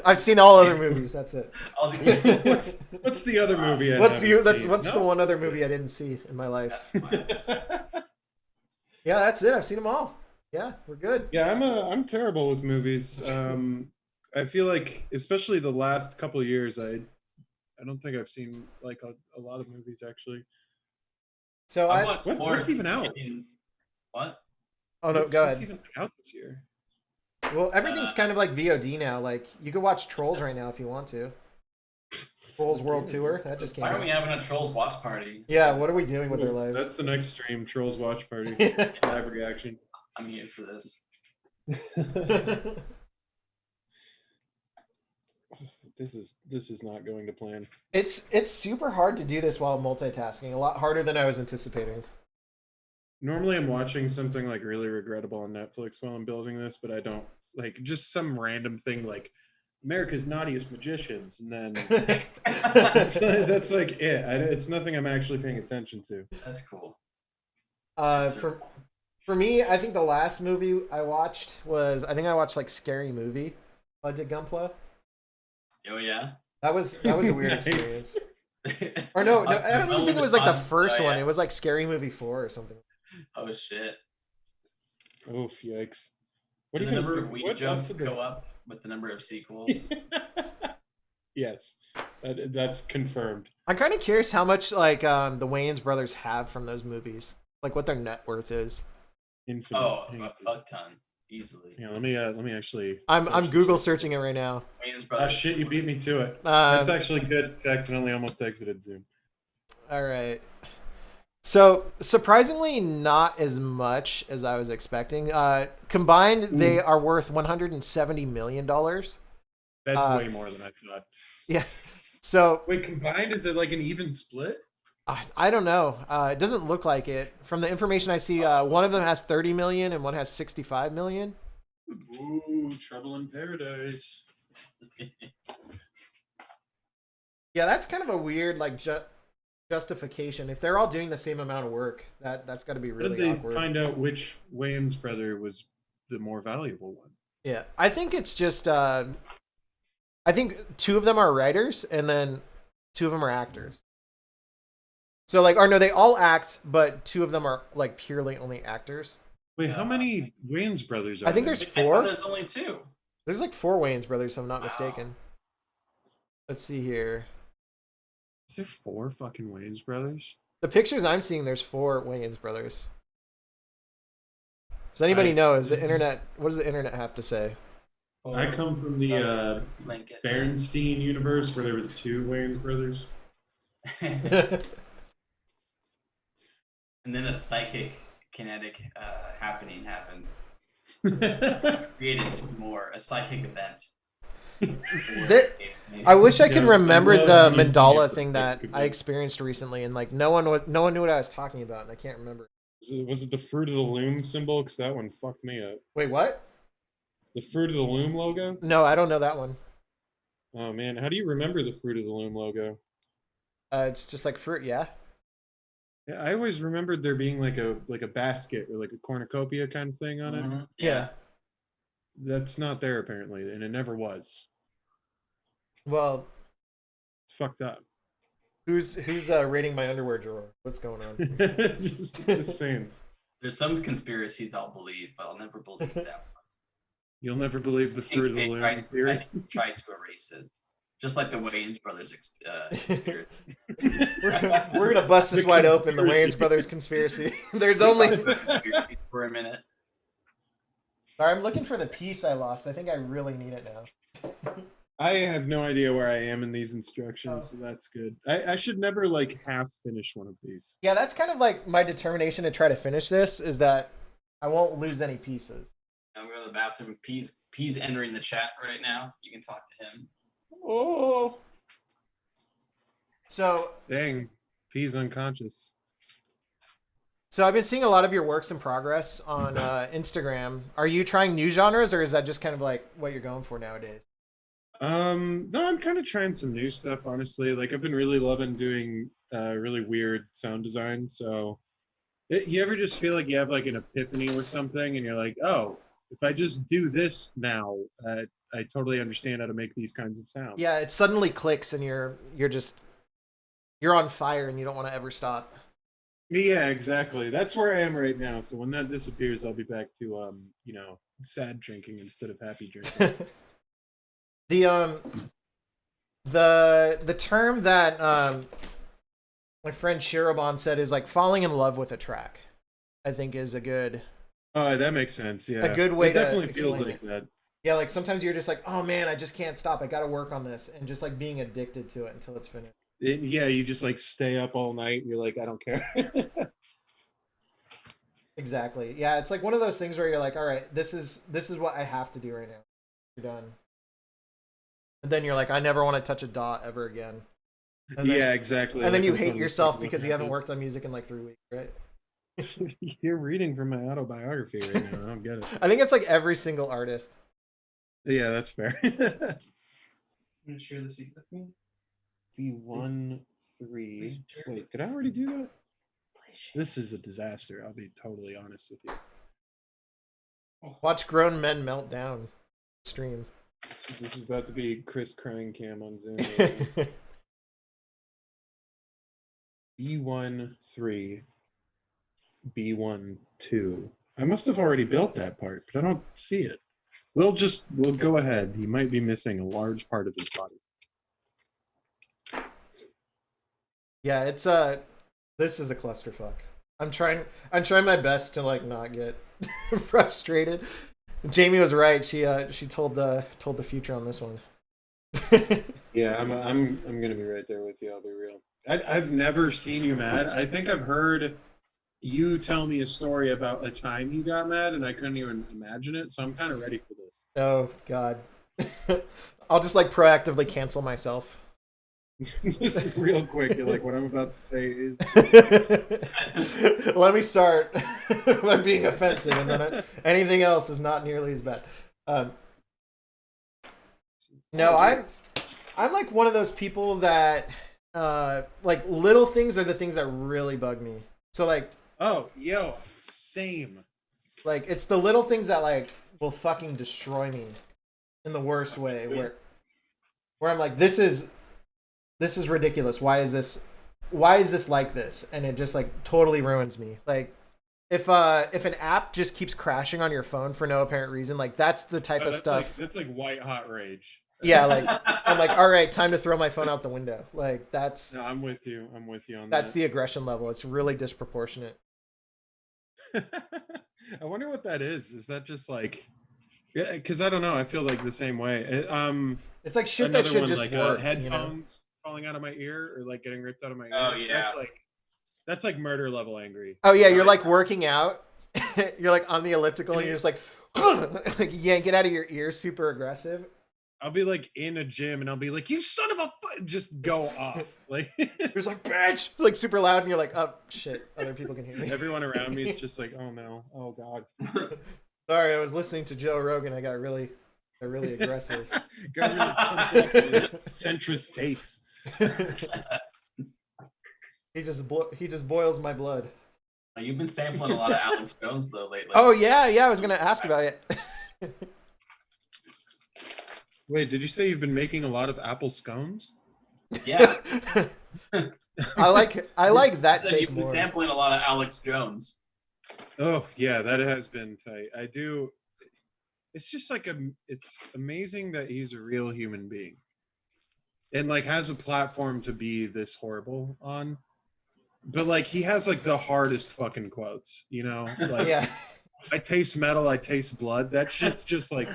I've seen all other movies. That's it. What's the other movie? What's the one other movie I didn't see in my life? Yeah, that's it. I've seen them all. Yeah, we're good. Yeah, I'm terrible with movies. I feel like, especially the last couple of years, I don't think I've seen like a lot of movies actually. So what's even out? What? Oh no, go ahead. What's even out this year? Well, everything's kind of like VOD now. Like you could watch Trolls right now if you want to. Trolls World Tour that just came Why out. are we having a Trolls watch party? Yeah, what are we doing with our lives? That's the next stream, Trolls Watch Party. Live reaction. I'm here for this. This is not going to plan. It's super hard to do this while multitasking. A lot harder than I was anticipating. Normally I'm watching something like really regrettable on Netflix while I'm building this, but I don't like just some random thing like America's Naughtiest Magicians, and then that's like it. It's nothing I'm actually paying attention to. That's cool. For me, I think the last movie I watched was I watched like Scary Movie by Gunpla. Oh yeah. That was a weird Nice. experience. Or no, I don't even think it was like the first one. It was like Scary Movie 4 or something. Oh shit. Oof, yikes. What do the number of weed jokes go up with the number of sequels? Yes, that's confirmed. I'm kind of curious how much like the Wayans brothers have from those movies, like what their net worth is. Infinite. Oh, a fuck ton, easily. Yeah, let me actually. I'm Google searching it right now. Wayans Oh brothers. shit, you beat me to it. That's actually good. I accidentally almost exited Zoom. All right. So surprisingly, not as much as I was expecting. Combined, they are worth $170 million. That's way more than I thought. Yeah. So wait, combined, is it like an even split? I don't know. It doesn't look like it. From the information I see, one of them has 30 million and one has 65 million. Ooh, Trouble in Paradise. Yeah, that's kind of a weird like justification. If they're all doing the same amount of work, that's got to be really How did they awkward. find out which Wayans brother was the more valuable one? Yeah, I think it's just I think two of them are writers and then two of them are actors. So like, or no, they all act, but two of them are like purely only actors. Wait, how many Wayans brothers are I think there? there's 4. There's only 2. There's like 4 Wayans brothers, if I'm not mistaken. Let's see here. Is there 4 fucking Wayans brothers? The pictures I'm seeing, there's 4 Wayans brothers. Does anybody know? What does the internet have to say? I come from the Lincoln. Berenstein universe where there was 2 Wayans brothers. And then a psychic kinetic happening happened. Created 2 more. A psychic event. I wish I could remember I the love mandala the thing that psychic I event. experienced recently, and like no one knew what I was talking about, and I can't remember. Was it the Fruit of the Loom symbol? Because that one fucked me up. Wait, what? The Fruit of the Loom logo? No, I don't know that one. Oh man, how do you remember the Fruit of the Loom logo? It's just like fruit, yeah. Yeah, I always remembered there being like a basket or like a cornucopia kind of thing on it. Mhm. Yeah. That's not there apparently, and it never was. Well, It's fucked up. who's raiding my underwear drawer? What's going on? just saying. There's some conspiracies I'll believe, but I'll never believe that. You'll never believe the Fruit of the Loom I theory. tried to erase it. Just like the Wayans brothers conspiracy. We're gonna bust this The wide open. The conspiracy. Wayans brothers conspiracy. There's only. For a minute. Sorry, I'm looking for the piece I lost. I think I really need it now. I have no idea where I am in these instructions, so that's good. I should never like half finish one of these. Yeah, that's kind of like my determination to try to finish this is that I won't lose any pieces. I'm going to the bathroom. P's entering the chat right now. You can talk to him. Oh, So dang, P's unconscious. I've been seeing a lot of your works in progress on Instagram. Are you trying new genres, or is that just kind of like what you're going for nowadays? No, I'm kind of trying some new stuff, honestly. Like I've been really loving doing really weird sound design. So you ever just feel like you have like an epiphany with something and you're like, oh, if I just do this now, I totally understand how to make these kinds of sounds. Yeah, it suddenly clicks and you're on fire and you don't want to ever stop. Yeah, exactly. That's where I am right now. So when that disappears, I'll be back to sad drinking instead of happy drinking. The term that my friend Shirobon said is like falling in love with a track, I think is a good That makes sense. Yeah, a good way it to definitely feels explain like it. that. Yeah, like sometimes you're just like, oh man, I just can't stop. I got to work on this, and just like being addicted to it until it's finished. Yeah, you just like stay up all night. And you're like, I don't care. Exactly. Yeah, it's like one of those things where you're like, all right, this is what I have to do right now. You're done. And then you're like, I never want to touch a dot ever again. And then, yeah, exactly. And then Like, you I'm hate totally yourself sick of because you looking haven't at worked on music in like 3 weeks, right? it. You're reading from my autobiography right now. I don't get it. I think it's like every single artist. Yeah, that's fair. You want to share the seat with me? B1, 3. Wait, did I already do that? This is a disaster. I'll be totally honest with you. Watch grown men melt down. Stream. This is about to be Chris crying cam on Zoom. B1, 3. B1, 2. I must have already built that part, but I don't see it. We'll go ahead. He might be missing a large part of his body. Yeah, it's this is a clusterfuck. I'm trying my best to like not get frustrated. Jamie was right. She told the future on this one. Yeah, I'm gonna be right there with you. I'll be real. I've never seen you mad. I think I've heard you tell me a story about a time you got mad, and I couldn't even imagine it. So I'm kind of ready for this. Oh God. I'll just like proactively cancel myself. Just real quick, you're like, what I'm about to say is. Let me start by being offensive, and then anything else is not nearly as bad. No, I'm like one of those people that like little things are the things that really bug me. So like, Oh, yo, same. like it's the little things that like will fucking destroy me in the worst way. Where I'm like, this is ridiculous. Why is this like this? And it just like totally ruins me. Like if an app just keeps crashing on your phone for no apparent reason, like that's the type of stuff. That's like white hot rage. Yeah, like I'm like, all right, time to throw my phone out the window. Like that's No, I'm with you. I'm with you on that's that. the aggression level. It's really disproportionate. I wonder what that is. Is that just like, yeah? Because I don't know. I feel like the same way. It's like shit that Another should one just like work. headphones falling out of my ear or like getting ripped out of my ear. Oh, yeah. That's like murder level angry. Oh yeah, you're like working out. You're like on the elliptical and you're just like, like yank it out of your ear, super aggressive. I'll be like in a gym and I'll be like, "You son of a just go off!" Like You're just like, bitch, like super loud, and you're like, oh shit, other people can hear me. everyone around me is just like, "Oh no, oh god." Sorry, I was listening to Joe Rogan. I got really aggressive. Got really pumped up on his centrist takes. He just boils my blood. You've been sampling a lot of Alex Jones though lately. Oh yeah, I was gonna ask about it. Wait, did you say you've been making a lot of apple scones? Yeah. I like that take You've been more. sampling a lot of Alex Jones. Oh yeah, that has been tight. I do. It's just like it's amazing that he's a real human being, and like has a platform to be this horrible on. But like he has like the hardest fucking quotes, you know? Like Yeah. I taste metal, I taste blood. That shit's just like,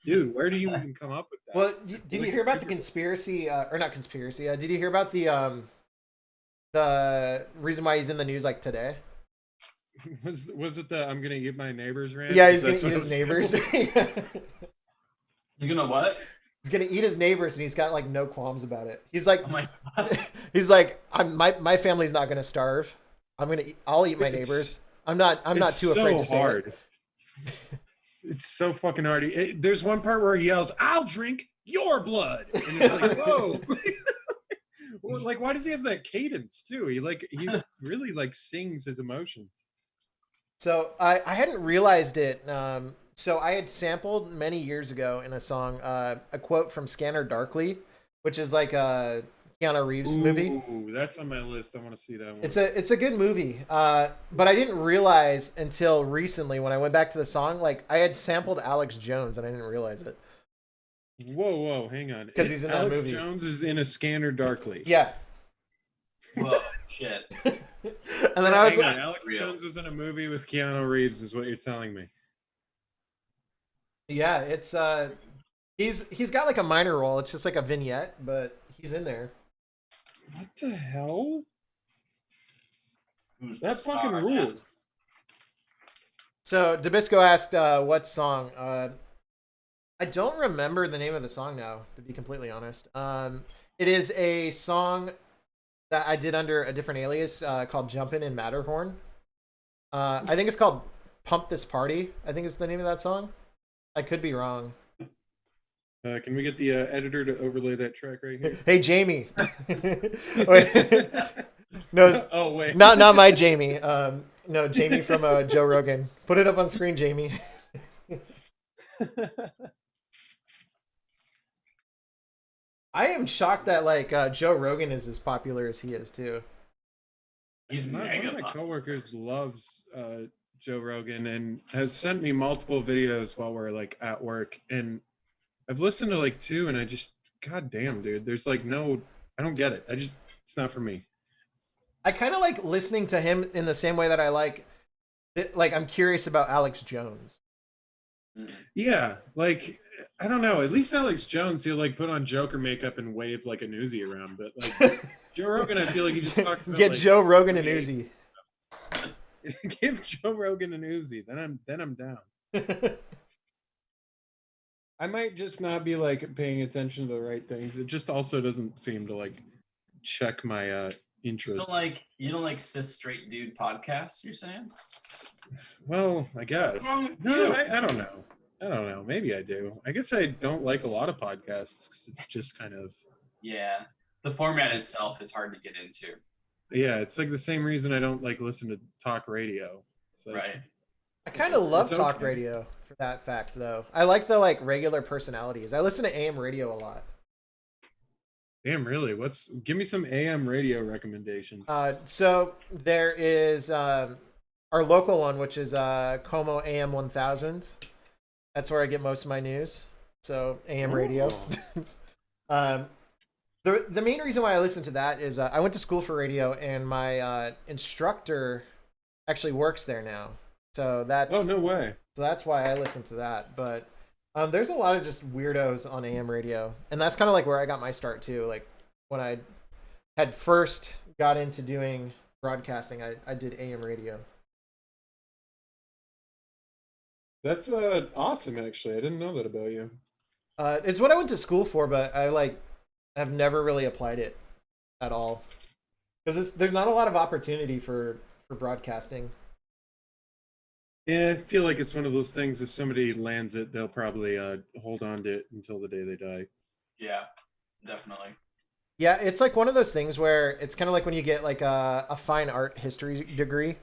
dude, where do you even come up with that? Well, did you hear about the conspiracy, or not conspiracy? Did you hear about the reason why he's in the news like today? Was it the I'm gonna eat my neighbor's rant? Yeah, he's gonna That's eat what his it neighbors. You're gonna what? He's gonna eat his neighbors, and he's got like no qualms about it. He's like, Oh my god. he's like, my family's not gonna starve. I'll eat my neighbors. I'm not too afraid to say hard. It's so fucking hard. There's one part where he yells, "I'll drink your blood," and it's like, whoa. Well, like, why does he have that cadence too? He really like sings his emotions. So I hadn't realized it. So I had sampled many years ago in a song a quote from Scanner Darkly, which is like a Keanu Reeves movie. Ooh, that's on my list. I want to see that one. It's a good movie. But I didn't realize until recently when I went back to the song, like I had sampled Alex Jones and I didn't realize it. Whoa, hang on. Because he's in Alex that movie. Jones is in A Scanner Darkly. Yeah. Whoa, shit. And then I was like, Alex Jones was in a movie with Keanu Reeves, is what you're telling me. yeah, it's he's got like a minor role. It's just like a vignette, but he's in there. What the hell? Who's That the fucking star, rules. So Dabisco asked what song. I don't remember the name of the song now, to be completely honest. It is a song that I did under a different alias called Jumpin' in Matterhorn. I think it's called Pump This Party. I think it's the name of that song. I could be wrong. Can we get the editor to overlay that track right here? Hey, Jamie. Wait. No, Oh, wait. not my Jamie. No, Jamie from Joe Rogan. Put it up on screen, Jamie. I am shocked that like Joe Rogan is as popular as he is too. He's One mega of my popular. coworkers loves Joe Rogan and has sent me multiple videos while we're like at work, and I've listened to like two, and I just, god damn, dude, there's like no, I don't get it. It's not for me. I kind of like listening to him in the same way that I like I'm curious about Alex Jones. Yeah, like I don't know. At least Alex Jones, he'll like put on Joker makeup and wave like a newsie around. But like Joe Rogan, I feel like he just talks about Get like, Joe Rogan and Uzi. give Joe Rogan an Uzi, then I'm down. I might just not be like paying attention to the right things. It just also doesn't seem to like check my interests. You don't like cis straight dude podcasts, you're saying? Well, I guess. What's wrong with No, you? I don't know. I don't know. Maybe I do. I guess I don't like a lot of podcasts because it's just kind of, Yeah. The format itself is hard to get into. yeah, it's like the same reason I don't like listen to talk radio. It's like, Right. I kind of love It's talk okay. radio for that fact though. I like the like regular personalities. I listen to AM radio a lot. damn, really? Give me some AM radio recommendations. So there is our local one, which is Como AM 1000. That's where I get most of my news. So AM radio. The main reason why I listen to that is I went to school for radio, and my instructor actually works there now. So that's Oh, no way. so that's why I listen to that. But there's a lot of just weirdos on AM radio, and that's kind of like where I got my start too. Like when I had first got into doing broadcasting, I did AM radio. That's awesome, actually. I didn't know that about you. It's what I went to school for, but I like have never really applied it at all because there's not a lot of opportunity for broadcasting. Yeah, I feel like it's one of those things. If somebody lands it, they'll probably hold on to it until the day they die. Yeah, definitely. Yeah, it's like one of those things where it's kind of like when you get like a fine art history degree.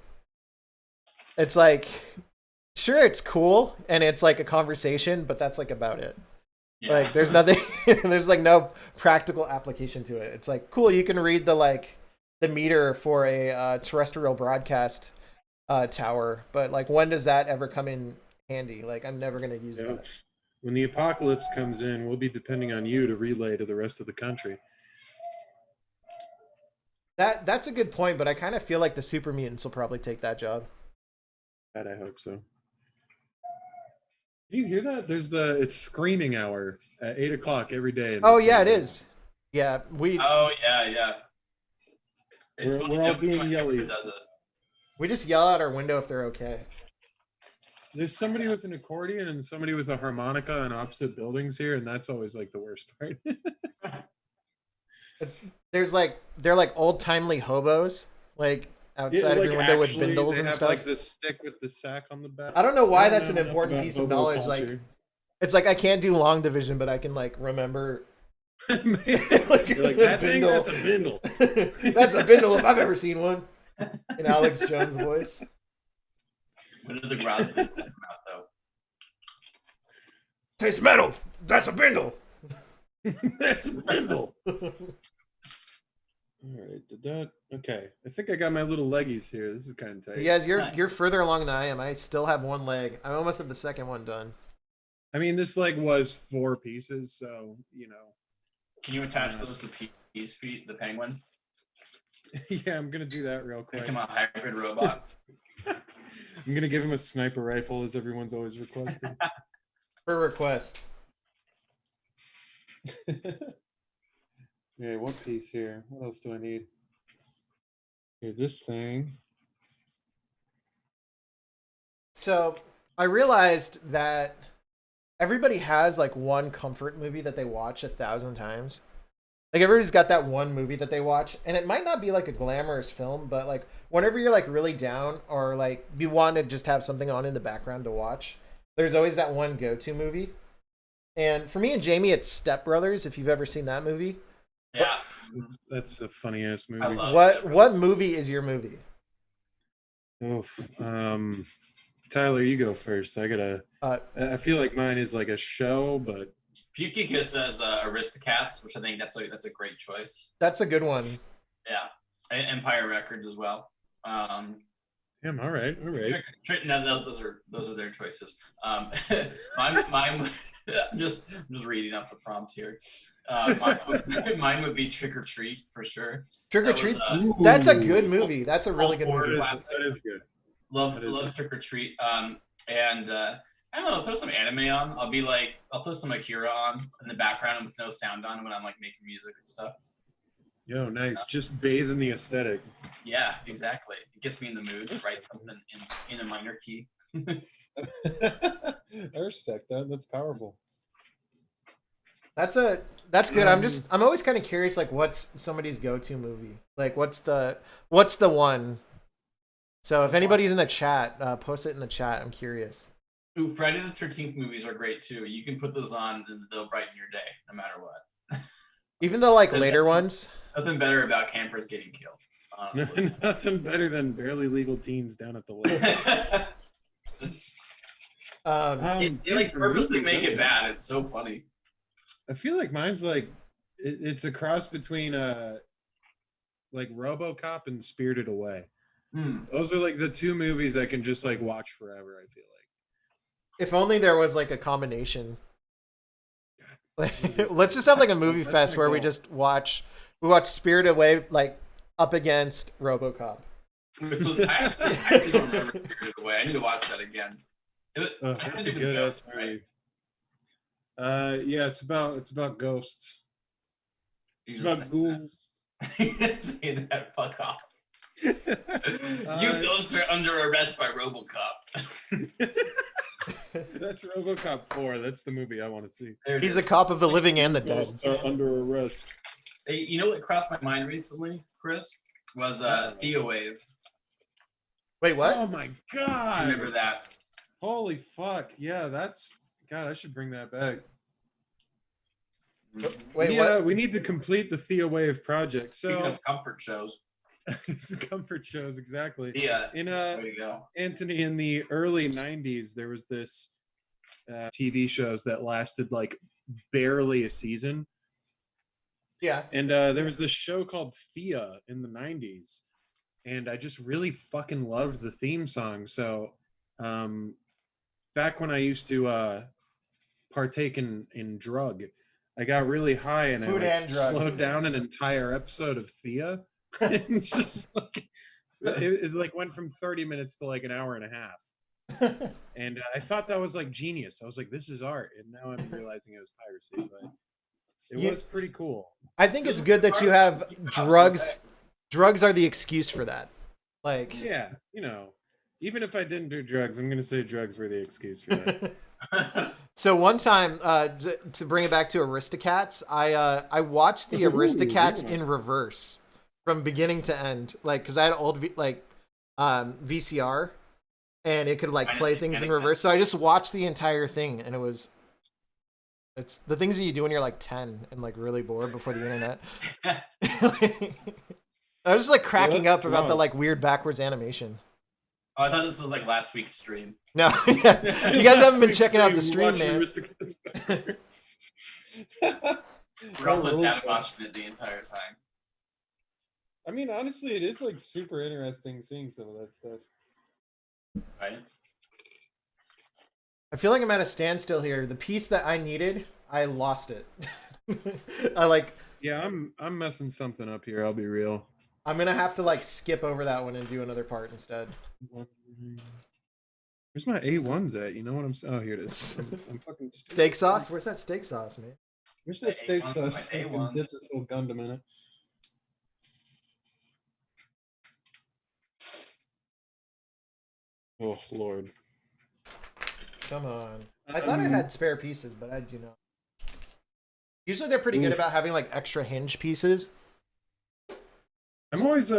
It's like, sure, it's cool and it's like a conversation, but that's like about it. Yeah. Like there's nothing, there's like no practical application to it. It's like, cool, you can read the meter for a terrestrial broadcast tower, but like when does that ever come in handy? Like I'm never going to use that. When the apocalypse comes in, we'll be depending on you to relay to the rest of the country. That's a good point, but I kind of feel like the super mutants will probably take that job. God, I hope so. Do you hear that? It's screaming hour at 8 o'clock every day. In Oh this yeah, it neighborhood. is. Yeah, Oh yeah. It's We're funny, all nobody in being my neighborhood yellies. does it. we just yell out our window if they're okay. There's somebody with an accordion and somebody with a harmonica in opposite buildings here, and that's always like the worst part. They're like old timely hobos, like outside of your window with bindles they and have, stuff. like this stick with the sack on the back. I don't know why I don't that's know an enough important about piece of hobo knowledge. Like, culture. it's like I can't do long division, but I can like remember. You're like that thing? Bindle. That's a bindle. That's a bindle if I've ever seen one. In Alex Jones' voice. When did the ground come out though? Tastes metal. That's a bindle. That's a bindle. All right, did that? Okay, I think I got my little leggies here. This is kind of tight. You guys, you're further along than I am. I still have one leg. I almost have the second one done. I mean, this leg was 4 pieces, so you know. Can you attach those to P's feet, the penguin? Yeah, I'm gonna do that real quick. Make him a hybrid robot. I'm gonna give him a sniper rifle, as everyone's always requested. Per request. Yeah, what piece here? What else do I need? Here, this thing. So I realized that everybody has like one comfort movie that they watch 1,000 times. Like everybody's got that one movie that they watch, and it might not be like a glamorous film, but like whenever you're like really down or like you want to just have something on in the background to watch, there's always that one go-to movie. And for me and Jamie, it's Step Brothers. If you've ever seen that movie, Yeah. That's a funny ass I movie. love what movie is your movie? Oof. Tyler, you go first. I feel like mine is like a show, but Pukika says Aristocats, which I think that's a great choice. That's a good one. Yeah. Empire Records as well. damn, all right. No, those are their choices. Mine I'm just reading up the prompt here. Mine would be Trick or Treat for sure. Trick or That Treat. was, That's a good movie. That's a really good movie. That is good. Love Trick or Treat. And I don't know, throw some anime on. I'll throw some Akira on in the background with no sound on when I'm like making music and stuff. Yo, nice. Just bathe in the aesthetic. Yeah, exactly. It gets me in the mood to write something in a minor key. I respect that. That's powerful. That's good. I'm always kind of curious, like what's somebody's go-to movie? Like what's the one? So if anybody's in the chat, post it in the chat. I'm curious. Ooh, Friday the 13th movies are great too. You can put those on and they'll brighten your day no matter what. Even the like later ones. Nothing better about campers getting killed, honestly. Nothing better than barely legal teens down at the lake. They like purposely make it bad. It's so funny. I feel like mine's like it's a cross between like RoboCop and Spirited Away. Those are like the 2 movies I can just like watch forever. I feel like. If only there was like a combination. Let's just have like a movie fest where we watch Spirited Away like up against RoboCop. I actually don't remember Spirited Away. I need to watch that again. That's a good ass movie. Yeah, it's about ghosts. It's about ghouls. Say that, fuck off. You ghosts are under arrest by RoboCop. That's RoboCop 4. That's the movie I want to see. He's a cop of the living and the dead. Ghosts are under arrest. Hey, you know what crossed my mind recently, Chris? Was Wave. Wait, what? Oh my god! Remember that? Holy fuck! Yeah, that's God. I should bring that back. Wait, yeah, what? we need to complete the Thea Wave project. Speaking So of comfort shows. it's comfort shows exactly. Yeah. There you go. Anthony, in the early '90s, there was this TV shows that lasted like barely a season. Yeah. And there was this show called Thea in the '90s, and I just really fucking loved the theme song. So back when I used to partake in drug, I got really high and Food I and drug. slowed down an entire episode of Thea. And just like it like went from 30 minutes to like an hour and a half. And I thought that was like genius. I was like, this is art, and now I'm realizing it was piracy, but it was pretty cool. I think it's good that you have drugs. Drugs are the excuse for that. Like, Yeah, even if I didn't do drugs, I'm gonna say drugs were the excuse for that. so one time, to bring it back to Aristocats, I watched the Aristocats in reverse from beginning to end, like because I had old VCR, and it could like play things in reverse. So I just watched the entire thing, and it's the things that you do when you're like 10 and like really bored before the internet. I was just like cracking up about the like weird backwards animation. Oh, I thought this was like last week's stream. No, yeah. You guys haven't been checking out the stream, man. We're also down watching it the entire time. I mean, honestly, it is like super interesting seeing some of that stuff. Right. I feel like I'm at a standstill here. The piece that I needed, I lost it. I like. Yeah, I'm messing something up here. I'll be real. I'm gonna have to like skip over that one and do another part instead. Where's my A1s at? You know what I'm saying? Oh, here it is. I'm fucking stupid. Steak sauce? Where's that steak sauce, man? Where's that steak sauce? My I can A1s. dip this whole Gundam in it. Oh, Lord. Come on. I thought I had spare pieces, but I do not. Usually they're pretty good about having like extra hinge pieces. I'm always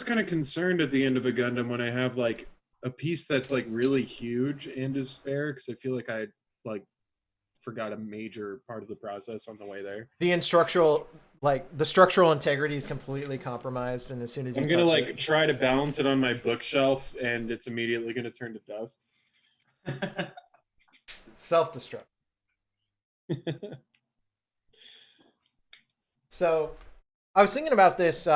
kind of concerned at the end of a Gundam when I have like a piece that's like really huge and is spare, because I feel like I like forgot a major part of the process on the way there. The structural integrity is completely compromised, and as soon as you I'm gonna touch like it, try to balance it on my bookshelf, and it's immediately gonna turn to dust. self-destruct. So I was thinking about this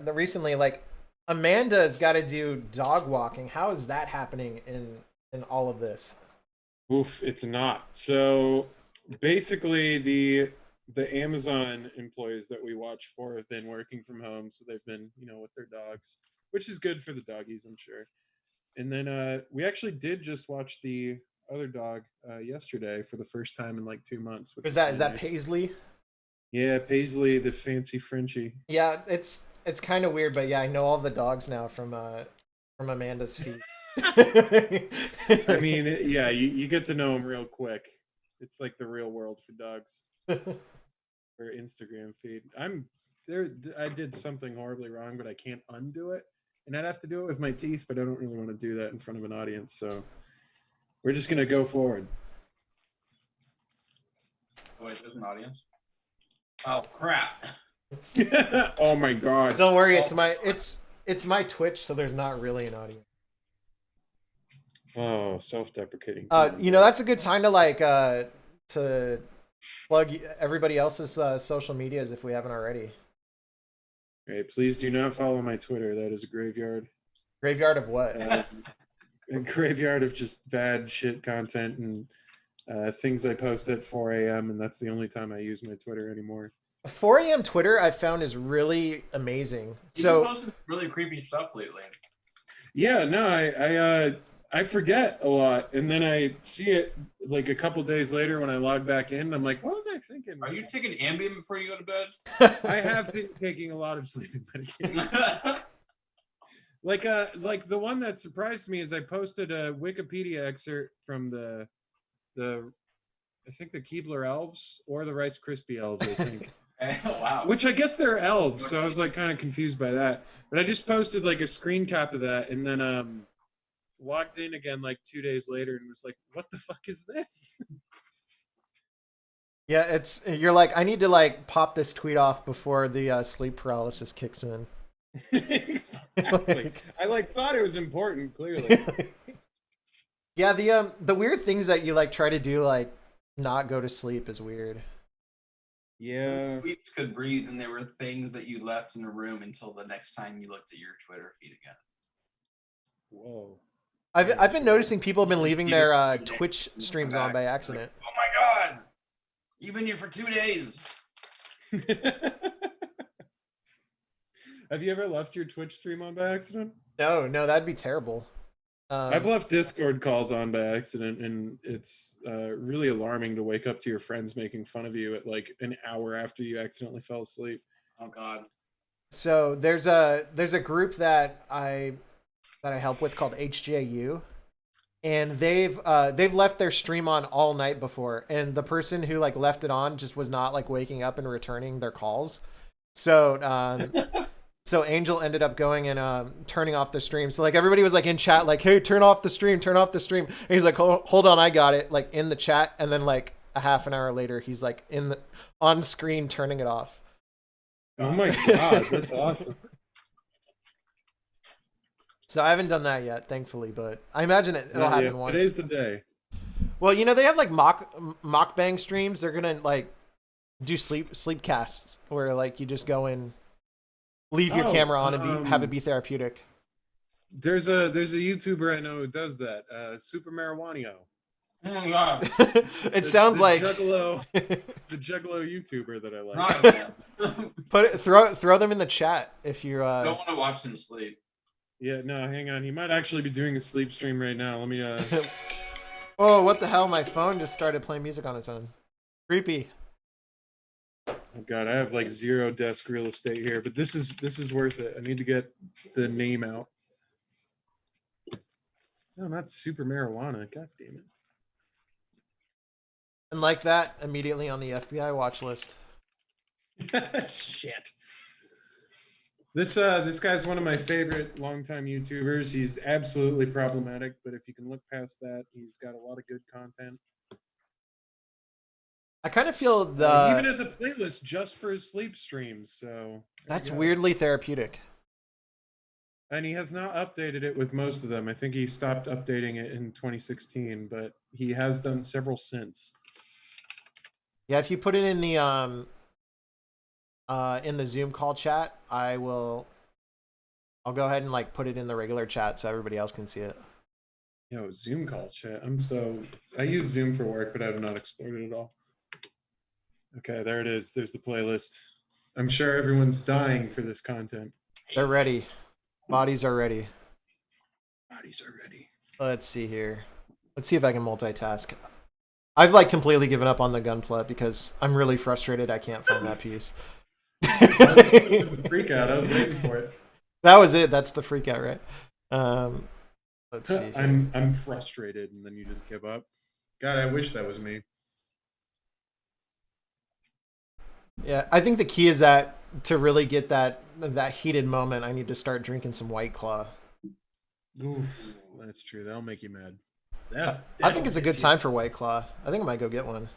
recently, like Amanda's got to do dog walking. How is that happening in all of this? Oof, it's not. So basically the Amazon employees that we watch for have been working from home, so they've been, with their dogs, which is good for the doggies, I'm sure. And then we actually did just watch the other dog yesterday for the first time in like 2 months. Is that Paisley? Yeah, Paisley, the fancy Frenchie. Yeah, it's kind of weird, but yeah, I know all the dogs now from Amanda's feed. I mean, yeah, you get to know them real quick. It's like the real world for dogs. Or Instagram feed. I did something horribly wrong, but I can't undo it. And I'd have to do it with my teeth, but I don't really want to do that in front of an audience. So we're just going to go forward. Oh, wait, there's an audience? Oh, crap. Oh, my God. Don't worry, it's my Twitch, so there's not really an audience. Oh, self-deprecating. That's a good time to to plug everybody else's social medias if we haven't already. Hey, please do not follow my Twitter. That is a graveyard. Graveyard of what? A graveyard of just bad shit content and things I post at 4 a.m. and that's the only time I use my Twitter anymore. 4 a.m. Twitter I found is really amazing. You've been posting really creepy stuff lately. Yeah, no, I forget a lot, and then I see it like a couple days later when I log back in. I'm like, what was I thinking? Are you taking Ambien before you go to bed? I have been taking a lot of sleeping medication. Like the one that surprised me is I posted a Wikipedia excerpt from the I think the Keebler elves or the Rice Krispie elves, I think. Wow. Which I guess they're elves, so I was like kind of confused by that. But I just posted like a screen cap of that, and then logged in again like 2 days later and was like, what the fuck is this? Yeah, you're like, I need to like pop this tweet off before the sleep paralysis kicks in. Exactly. I thought it was important, clearly. Yeah, the weird things that you like try to do, like not go to sleep, is weird. Yeah. Tweets could breathe, and there were things that you left in a room until the next time you looked at your Twitter feed again. Whoa. I've been noticing people have been leaving their Twitch streams on by accident. Like, oh my God! You've been here for 2 days. Have you ever left your Twitch stream on by accident? No, that'd be terrible. I've left Discord calls on by accident, and it's really alarming to wake up to your friends making fun of you at like an hour after you accidentally fell asleep. Oh God. So there's a group that I help with called HJU, and they've left their stream on all night before, and the person who like left it on just was not like waking up and returning their calls. So so Angel ended up going and turning off the stream. So like everybody was like in chat like, hey, turn off the stream, turn off the stream. And he's like, hold on, I got it, like in the chat, and then like a half an hour later he's like on screen turning it off. Oh my God, that's awesome. So I haven't done that yet, thankfully, but I imagine it'll happen once. Today's the day. Well, you know, they have like mockbang streams. They're gonna like do sleep casts where like you just go in, leave your camera on, and have it be therapeutic. There's a YouTuber I know who does that. Super Marijuanio. Oh my God. It sounds like Juggalo, the Juggalo YouTuber that I like. throw them in the chat if you're. Don't want to watch them sleep. Yeah, no, hang on. He might actually be doing a sleep stream right now. Let me. Oh, what the hell! My phone just started playing music on its own. Creepy. Oh God, I have like 0 desk real estate here, but this is worth it. I need to get the name out. No, not Super Marijuana. God damn it. And like that, immediately on the FBI watch list. Shit. This guy's one of my favorite longtime YouTubers. He's absolutely problematic, but if you can look past that, he's got a lot of good content. I kind of feel even as a playlist just for his sleep streams. So that's weirdly therapeutic. And he has not updated it with most of them. I think he stopped updating it in 2016, but he has done several since. Yeah, if you put it in the Zoom call chat, I'll go ahead and like put it in the regular chat so everybody else can see it. Yo, Zoom call chat. I use Zoom for work, but I have not explored it at all. Okay, there it is. There's the playlist. I'm sure everyone's dying for this content. They're ready. Bodies are ready. Bodies are ready. Let's see here. Let's see if I can multitask. I've like completely given up on the Gunpla because I'm really frustrated I can't find that piece. That's the freak out. I was waiting for it. That was it. That's the freak out, right? Let's see. I'm frustrated, and then you just give up. God, I wish that was me. Yeah, I think the key is that to really get that heated moment, I need to start drinking some White Claw. Ooh, that's true. That'll make you mad. Yeah, I think it's a good time for White Claw. I think I might go get one.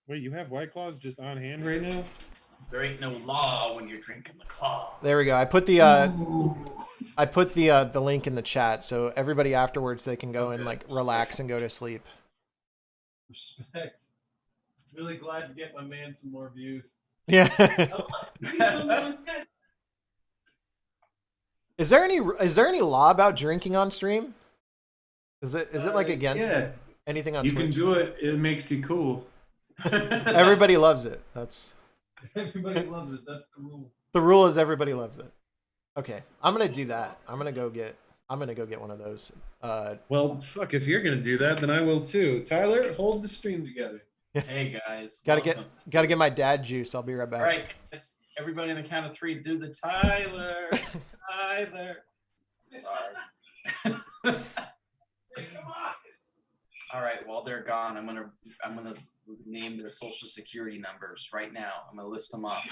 Wait, you have White Claws just on hand right now? There ain't no law when you're drinking the claw. There we go. I put the link in the chat so everybody afterwards they can go and like relax and go to sleep. Respect. Really glad to get my man some more views. Yeah. Is there any law about drinking on stream? Is it like against anything on Twitch? You can do it. It makes you cool. Everybody loves it. Everybody loves it. That's the rule. The rule is everybody loves it. Okay, I'm gonna do that. I'm gonna go get one of those. Well, fuck. If you're gonna do that, then I will too. Tyler, hold the stream together. Hey guys. Gotta get my dad juice. I'll be right back. All right, guys. Everybody on the count of 3, do the Tyler. Tyler. Sorry. All right. While they're gone, I'm gonna name their social security numbers right now. I'm gonna list them off.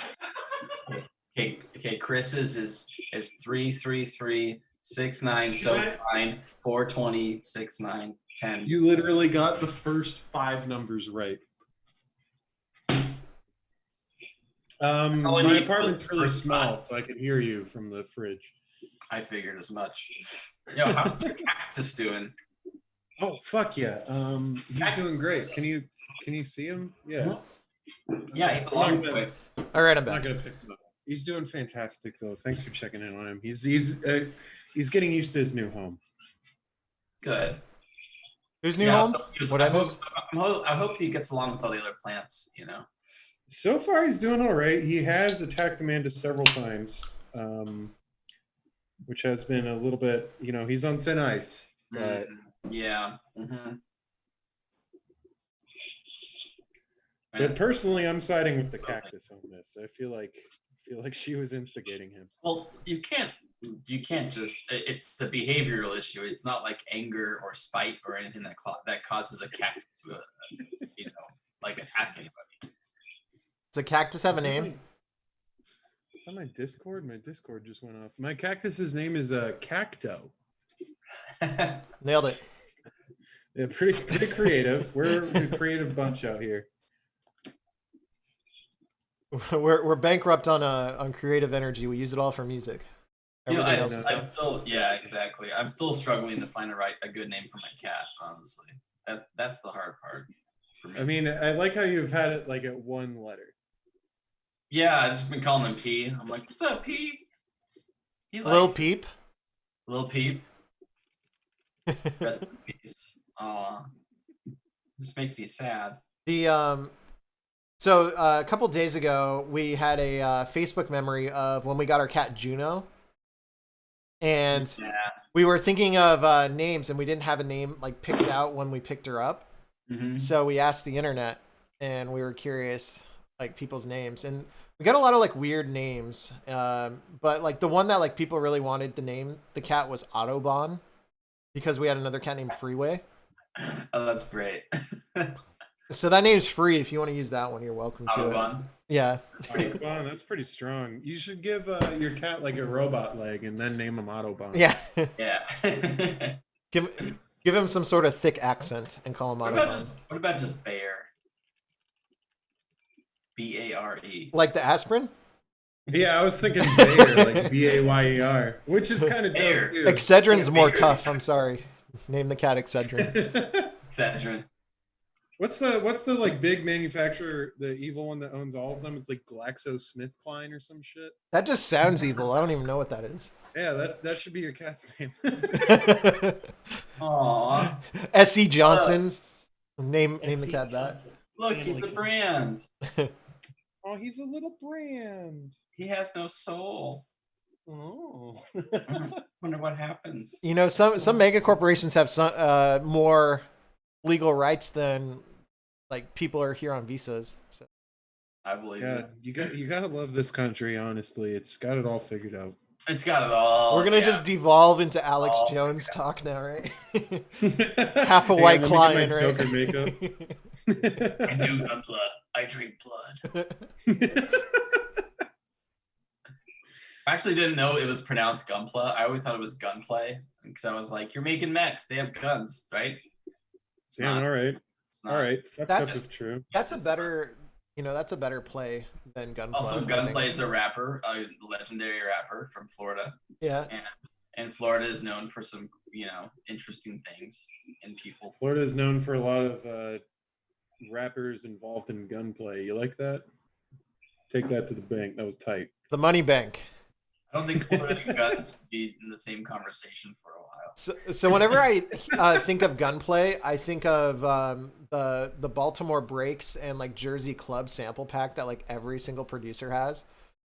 Okay. Chris's is 333 69 9 420 69 10. You literally got the first 5 numbers right. My apartment's really small, so I can hear you from the fridge. I figured as much. Yo, how's your cactus doing? Oh fuck yeah! He's doing great. Can you see him? Yeah. Yeah, he's a long way. All right, I'm I'm not back. gonna pick him up. He's doing fantastic though. Thanks for checking in on him. He's getting used to his new home. Good. Whose new home? What I miss? I hope he gets along with all the other plants. You know. So far, he's doing all right. He has attacked Amanda several times, which has been a little bit. He's on thin ice. But Yeah. Mm-hmm. but personally, I'm siding with the cactus on this. I feel like she was instigating him. Well, you can't just. It's a behavioral issue. It's not like anger or spite or anything that causes a cactus to, like attack anybody. Does a cactus have a name? Is that my Discord? My Discord just went off. My cactus's name is Cacto. Nailed it. Yeah, pretty creative. We're a creative bunch out here. We're bankrupt on creative energy. We use it all for music. I'm still, yeah, exactly. I'm still struggling to find a good name for my cat. Honestly, that's the hard part for me. I mean, I like how you've had it like at one letter. Yeah, I've just been calling him P. I'm like, what's up, P? Lil Peep. Lil Peep. Rest in peace. Aw. This makes me sad. So a couple days ago, we had a Facebook memory of when we got our cat Juno, and we were thinking of names, and we didn't have a name like picked out when we picked her up. Mm-hmm. So we asked the internet, and we were curious like people's names, and we got a lot of like weird names. But like the one that like people really wanted to name the cat was Autobahn, because we had another cat named Freeway. Oh, that's great. So that name's free. If you want to use that one, you're welcome to Autobahn. it. Yeah. Autobahn, that's pretty strong. You should give your cat like a robot leg and then name him Autobahn. Yeah. Yeah. Give him some sort of thick accent and call him Autobahn. What about just Bayer? B-A-R-E. Like the aspirin? Yeah, I was thinking Bayer, like B-A-Y-E-R, which is kind of dope too. Excedrin's more tough. I'm sorry. Name the cat Excedrin. Excedrin. What's the like big manufacturer, the evil one that owns all of them? It's like GlaxoSmithKline or some shit. That just sounds evil. I don't even know what that is. Yeah, that should be your cat's name. Aww. S.E. Johnson. Name the cat that. Look, he's a brand. Oh, he's a little brand. He has no soul. Oh. Wonder what happens. You know, some mega corporations have some more legal rights than like people are here on visas. So I believe God, it. you gotta love this country. Honestly, it's got it all figured out. It's got it all. We're gonna just devolve into Alex Jones talk now, right? Half a white client, right? I do Gunpla. I drink blood. I actually didn't know it was pronounced Gunpla. I always thought it was Gunplay because I was like, "You're making mechs. They have guns, right?" It's yeah, not. all right. It's not. All right, that's true. That's a better, that's a better play than Gunpla. Also, Gunplay is a rapper, a legendary rapper from Florida. Yeah. And Florida is known for some, interesting things and people. Florida is known for a lot of rappers involved in gunplay. You like that? Take that to the bank. That was tight. The money bank. I don't think Florida and guns would be in the same conversation for a while. So whenever I think of Gunplay, I think of the Baltimore Breaks and like Jersey Club sample pack that like every single producer has.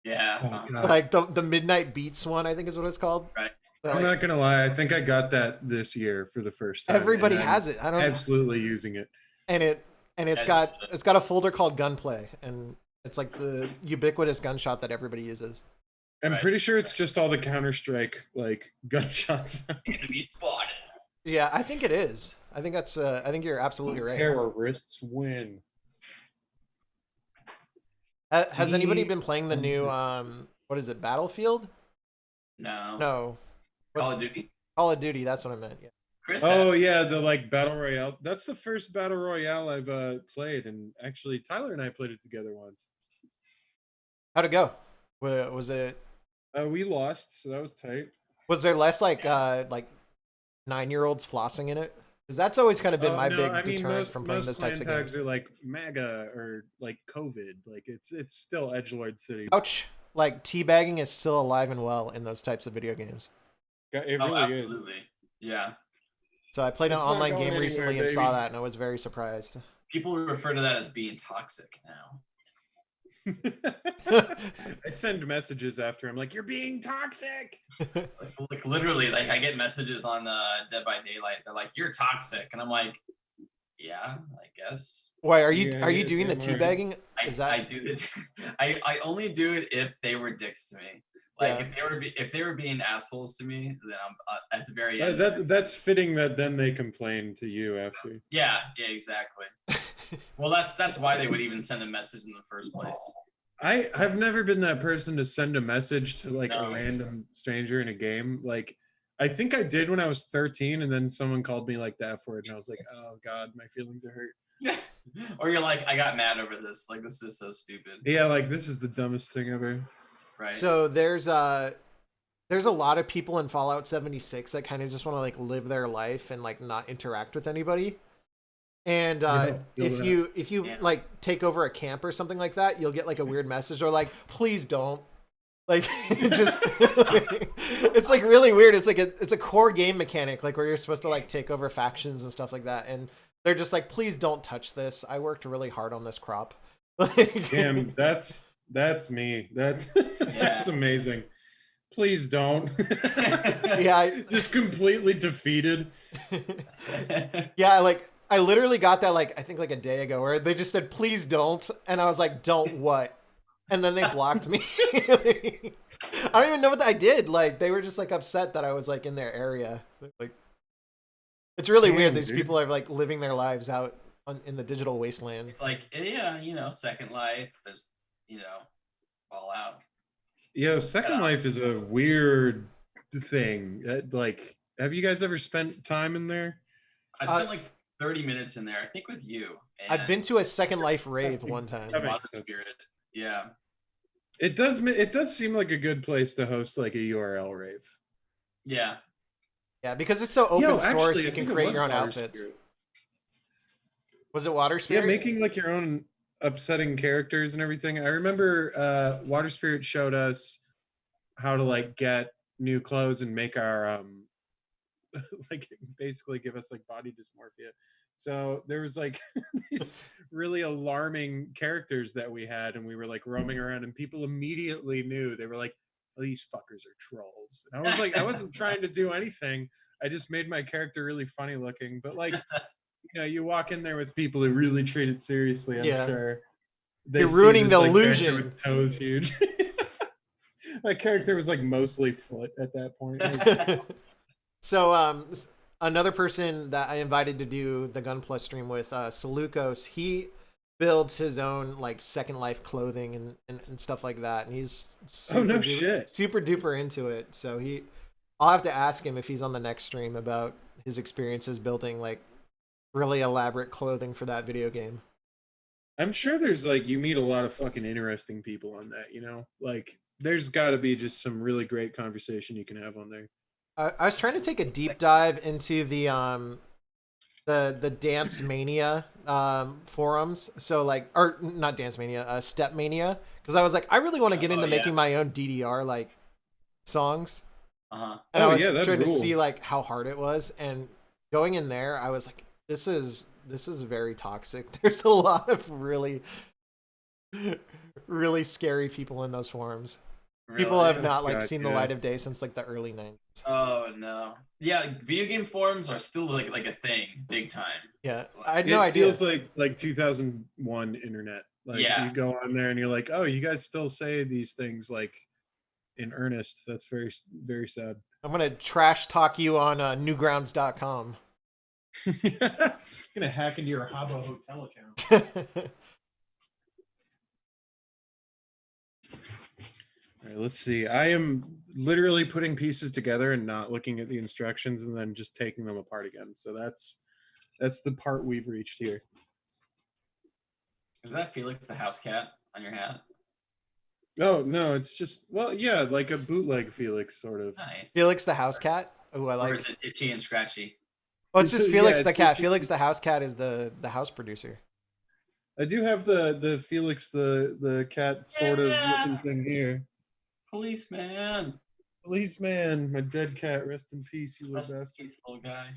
Yeah. Like the Midnight Beats one, I think is what it's called. Right. I'm not gonna lie. I think I got that this year for the first time. Everybody has it. I don't absolutely using it. And it's got a folder called Gunplay, and it's like the ubiquitous gunshot that everybody uses. I'm pretty sure it's just all the Counter-Strike like gunshots. Yeah, I think it is. I think that's. I think you're absolutely right. Terrorists win. Has anybody been playing the new what is it, Battlefield? No. Call of Duty. Call of Duty. That's what I meant. Yeah. Chris yeah, the like battle royale. That's the first battle royale I've played, and actually Tyler and I played it together once. How'd it go? Was it? We lost, so that was tight. Was there less like 9-year-olds flossing in it? Because that's always kind of been my big deterrent from playing those types of games. Tags are like MAGA or like COVID. Like it's still edgelord city. Ouch! Like teabagging is still alive and well in those types of video games. It really absolutely. is. Yeah. So I played an online game recently and saw that, and I was very surprised. People refer to that as being toxic now. I send messages after I'm like, you're being toxic. Like literally, like I get messages on Dead by Daylight. They're like, "You're toxic," and I'm like, "Yeah, I guess." Why Yeah, are you yeah, doing the damn right. teabagging? I, Is that I do it. I only do it if they were dicks to me. Like Yeah. if they were being assholes to me, then I'm at the very end. That's fitting that then they complain to you after. Yeah, exactly. Well, that's why they would even send a message in the first place. I've never been that person to send a message to like No. a random stranger in a game. Like I think I did when I was 13, and then someone called me like the F word, and I was like, oh god, my feelings are hurt. Or you're like, I got mad over this. Like this is so stupid. Yeah, like this is the dumbest thing ever. Right. So there's a lot of people in Fallout 76 that kind of just want to like live their life and like not interact with anybody. And if you Yeah. like take over a camp or something like that, you'll get like a weird message or like, please don't. Like just it's like really weird. It's like it's a core game mechanic, like where you're supposed to like take over factions and stuff like that. And they're just like, please don't touch this. I worked really hard on this crop. Like, Damn, that's me. That's that's amazing. Please don't. yeah, just completely defeated. yeah, like I literally got that like I think like a day ago where they just said please don't, and I was like, don't what? And then they blocked me. I don't even know what I did. Like they were just like upset that I was like in their area. Like it's really weird. These people are like living their lives out in the digital wasteland. It's like, yeah, Second Life. There's, Fallout. Yo, Second Life is a weird thing. Like, have you guys ever spent time in there? I spent like 30 minutes in there, I think, with you. And I've been to a Second Life rave one time. Spirit. Yeah. It does seem like a good place to host like a URL rave. Yeah. Yeah, because it's so open source, actually, you can create your own outfits. Spirit. Was it Water Spirit? Yeah, making like your own upsetting characters and everything. I remember Water Spirit showed us how to like get new clothes and make our like basically give us like body dysmorphia. So there was like these really alarming characters that we had, and we were like roaming around, and people immediately knew. They were like, oh, these fuckers are trolls. And I was like, I wasn't trying to do anything. I just made my character really funny looking. But like, you walk in there with people who really treat it seriously, I'm sure. You're ruining the illusion. With toes huge. My character was like mostly foot at that point. So another person that I invited to do the Gunpla stream with, Salukos, he builds his own like Second Life clothing and stuff like that, and he's super duper into it. So I'll have to ask him if he's on the next stream about his experiences building like really elaborate clothing for that video game. I'm sure there's like you meet a lot of fucking interesting people on that, like there's got to be just some really great conversation you can have on there. I was trying to take a deep dive into the Dance Mania forums. So like, or not Dance Mania, Step Mania, because I was like, I really want to get into making my own DDR like songs. And I was trying to see like how hard it was, and going in there, I was like, this is very toxic. There's a lot of really, really scary people in those forums. Really? People have not like seen the light of day since like the early 90s. Oh no. Yeah, video game forums are still like a thing, big time. Yeah, I had no idea. It feels like 2001 internet. Like you go on there and you're like, oh, you guys still say these things like in earnest. That's very, very sad. I'm gonna trash talk you on newgrounds.com. Gonna hack into your Habbo hotel account. All right, let's see. I am literally putting pieces together and not looking at the instructions and then just taking them apart again. So that's the part we've reached here. Is that Felix the house cat on your hat? Oh, no, it's just, well, yeah, like a bootleg Felix, sort of. Nice. Felix the house cat? Oh, I like. Or is it Itchy and Scratchy? Oh, it's just Felix the cat. Felix the house cat is the house producer. I do have the Felix the cat sort of looking thing here. Policeman, my dead cat. Rest in peace, you little bastard. Little guy.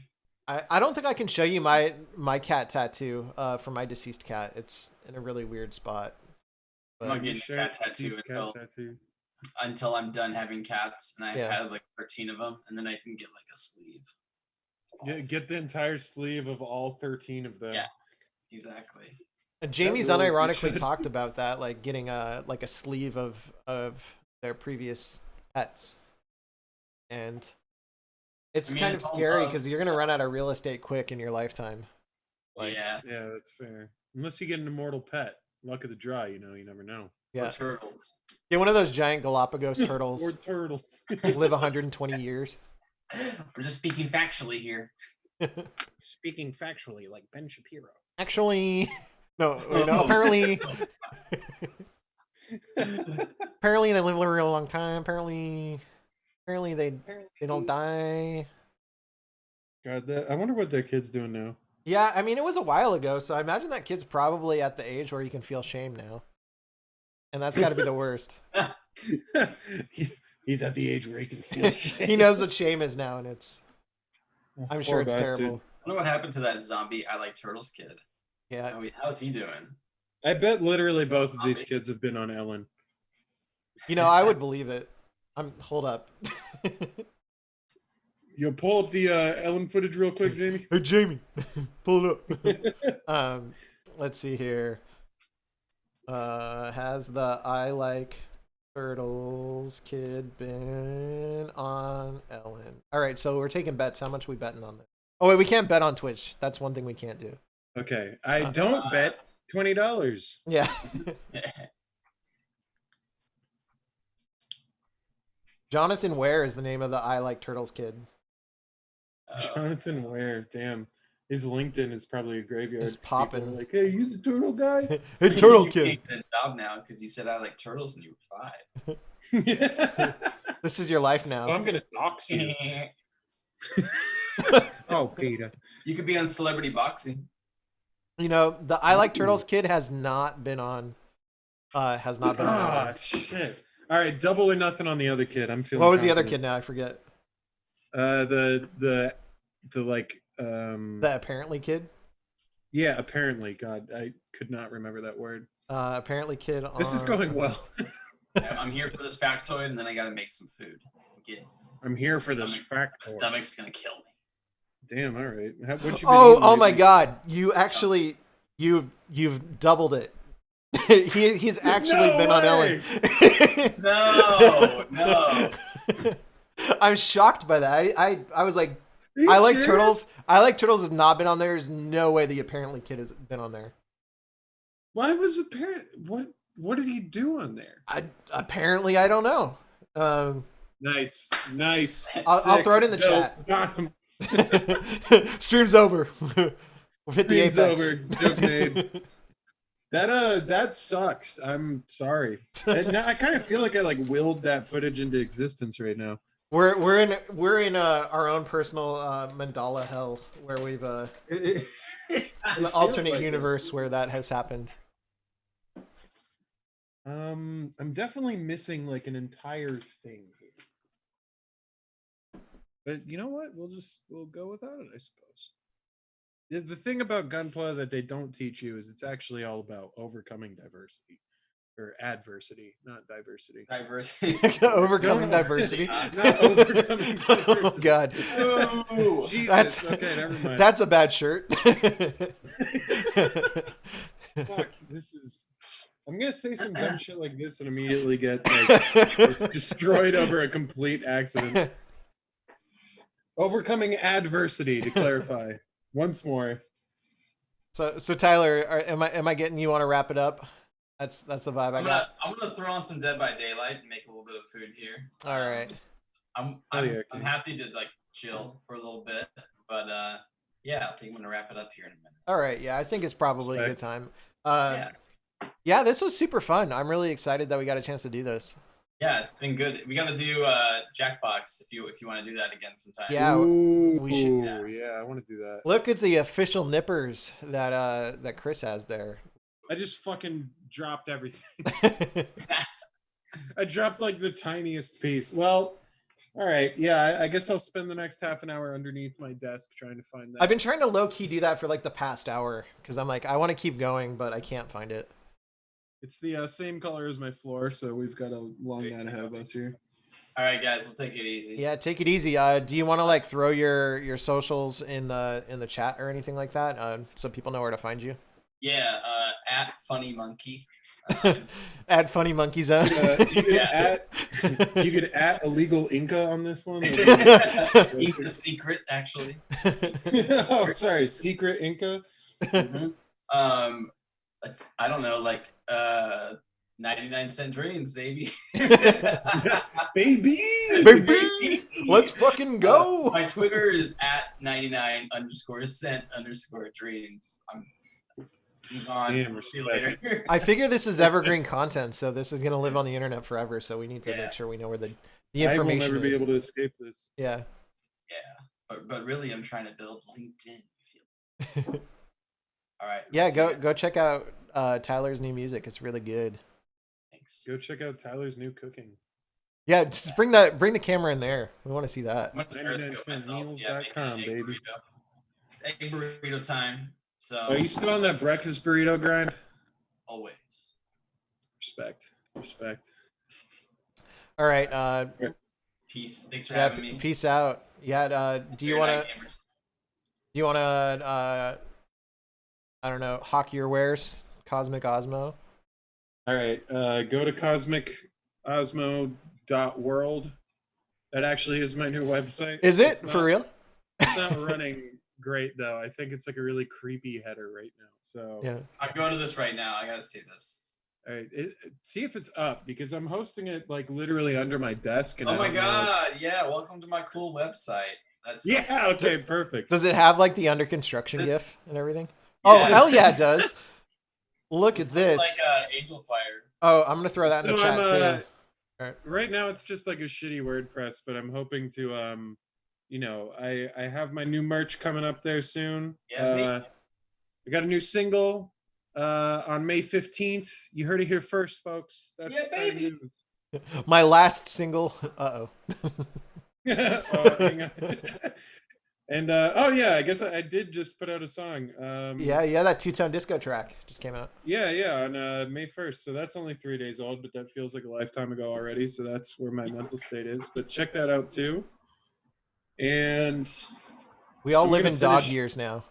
I don't think I can show you my cat tattoo for my deceased cat. It's in a really weird spot. I'm But not getting a cat tattoo until I'm done having cats, and I've had like 13 of them, and then I can get like a sleeve. Get the entire sleeve of all 13 of them. Yeah, exactly. Jamie's unironically talked about that, like getting a sleeve of their previous pets, and it's kind of scary because you're gonna run out of real estate quick in your lifetime. Yeah, that's fair. Unless you get an immortal pet, luck of the draw. You never know. Yeah, or turtles. Get one of those giant Galapagos turtles. Or turtles. Live 120 years. I'm just speaking factually here. Speaking factually, like Ben Shapiro. Actually, no. Apparently, apparently they live a real long time. Apparently they don't die. God, I wonder what that kid's doing now. Yeah, I mean, it was a while ago, so I imagine that kid's probably at the age where he can feel shame now. And that's got to be the worst. He's at the age where he can feel shame. He knows what shame is now, and I'm sure it's terrible. I wonder what happened to that zombie I Like Turtles kid. Yeah. How's he doing? I bet literally both of these kids have been on Ellen. I would believe it. Hold up. You'll pull up the Ellen footage real quick, Jamie? Hey, Jamie. Pull it up. Let's see here. Has the I Like Turtles kid been on Ellen? All right, so we're taking bets. How much we betting on this? Oh, wait, we can't bet on Twitch. That's one thing we can't do. Okay, I don't bet $20. Yeah. Jonathan Ware is the name of the I Like Turtles kid. Jonathan Ware, damn. His LinkedIn is probly a graveyard. It's popping. Like, hey, you the turtle guy? Hey, turtle you kid. Get a job now because you said I like turtles and you were 5. This is your life now. So I'm gonna dox you. Oh, Peter. You could be on Celebrity Boxing. The I Like Turtles kid has not been on. Shit. All right, double or nothing on the other kid. I'm feeling. What was the other kid now? I forget. The apparently kid. Yeah, apparently. God, I could not remember that word. Apparently kid. This is going well. I'm here for this factoid, and then I got to make some food. I'm here for this factoid. My stomach's gonna kill me. Damn. All right. What you oh my God! You actually you've doubled it. He's actually been on Ellen. No. I'm shocked by that. I was like, I Like Turtles. I Like Turtles has not been on there. There's no way the apparently kid has been on there. Why was apparent? What did he do on there? Apparently I don't know. Nice. I'll throw it in the chat. Stream's over. We'll hit the apex. Over. Joke made. That sucks. I'm sorry. I kind of feel like I willed that footage into existence right now. We're in our own personal mandala hell where we've an alternate universe where that has happened. I'm definitely missing an entire thing here. But you know what? We'll go without it, I suppose. The thing about Gunpla that they don't teach you is it's actually all about overcoming diversity. Or adversity, not diversity. Overcoming diversity. Not overcoming diversity. Oh God. Oh, Jesus. Okay, never mind. That's a bad shirt. Fuck, I'm gonna say some dumb shit like this and immediately get destroyed over a complete accident. Overcoming adversity, to clarify. Once more. So Tyler, am I getting you want to wrap it up? That's the vibe I got. I'm gonna throw on some Dead by Daylight and make a little bit of food here. All right. I'm happy to chill for a little bit, but yeah, I think I'm gonna wrap it up here in a minute. All right. Yeah, I think it's probably a good time. Yeah, this was super fun. I'm really excited that we got a chance to do this. Yeah, it's been good. We got to do Jackbox if you want to do that again sometime. Yeah, we should. Yeah, I want to do that. Look at the official nippers that Chris has there. I just fucking dropped everything. I dropped the tiniest piece. Well, all right. Yeah, I guess I'll spend the next half an hour underneath my desk trying to find that. I've been trying to low-key do that for the past hour because I'm I want to keep going, but I can't find it. It's the same color as my floor, so we've got a long night ahead of us here. All right, guys, we'll take it easy. Yeah, take it easy. Do you want to like throw your socials in the chat or anything like that, so people know where to find you? Yeah, at Funny Monkey. Add Funny Monkey Zone. You could add illegal Inca on this one. Inca Secret, actually. Oh, sorry, secret Inca. Mm-hmm. I don't know, like 99-cent dreams, baby. baby. Let's fucking go. My Twitter is at 99_cent_dreams. I'm gone. Damn, See you later. I figure this is evergreen content, so this is gonna live on the internet forever. So we need to make sure we know where the information I will never is. be able to escape this. Yeah. Yeah, but really, I'm trying to build LinkedIn. All right. Yeah, go check out Tyler's new music. It's really good. Thanks. Go check out Tyler's new cooking. Yeah, just bring the camera in there. We want to see that. 99centmeals.com, baby. Egg burrito time. So. Are you still on that breakfast burrito grind? Always. Respect. All right. Peace. Thanks for having me. Peace out. Yeah. Do you wanna I don't know, hawk your wares? Cosmic Osmo. All right. Go to cosmicosmo.world. That actually is my new website. Is it for real? It's not running great though. I think it's like a really creepy header right now. So yeah, I'm going to this right now. I gotta see this. All right, see if it's up because I'm hosting it like literally under my desk. And oh my god! Yeah, welcome to my cool website. That's yeah. Okay, perfect. Does it have like the under construction GIF and everything? Oh hell yeah, it does. Look at this. Like Angel Fire. Oh, I'm gonna throw that in the chat too. Right now it's just like a shitty WordPress, but I'm hoping to I have my new merch coming up there soon. Yeah, I got a new single on May 15th. You heard it here first, folks. That's exciting news. My last single. Oh, hang on. And oh yeah, I guess I did just put out a song. Yeah, that two-tone disco track just came out. Yeah, on May 1st. So that's only 3 days old, but that feels like a lifetime ago already. So that's where my mental state is. But check that out too. And we all live in dog years now.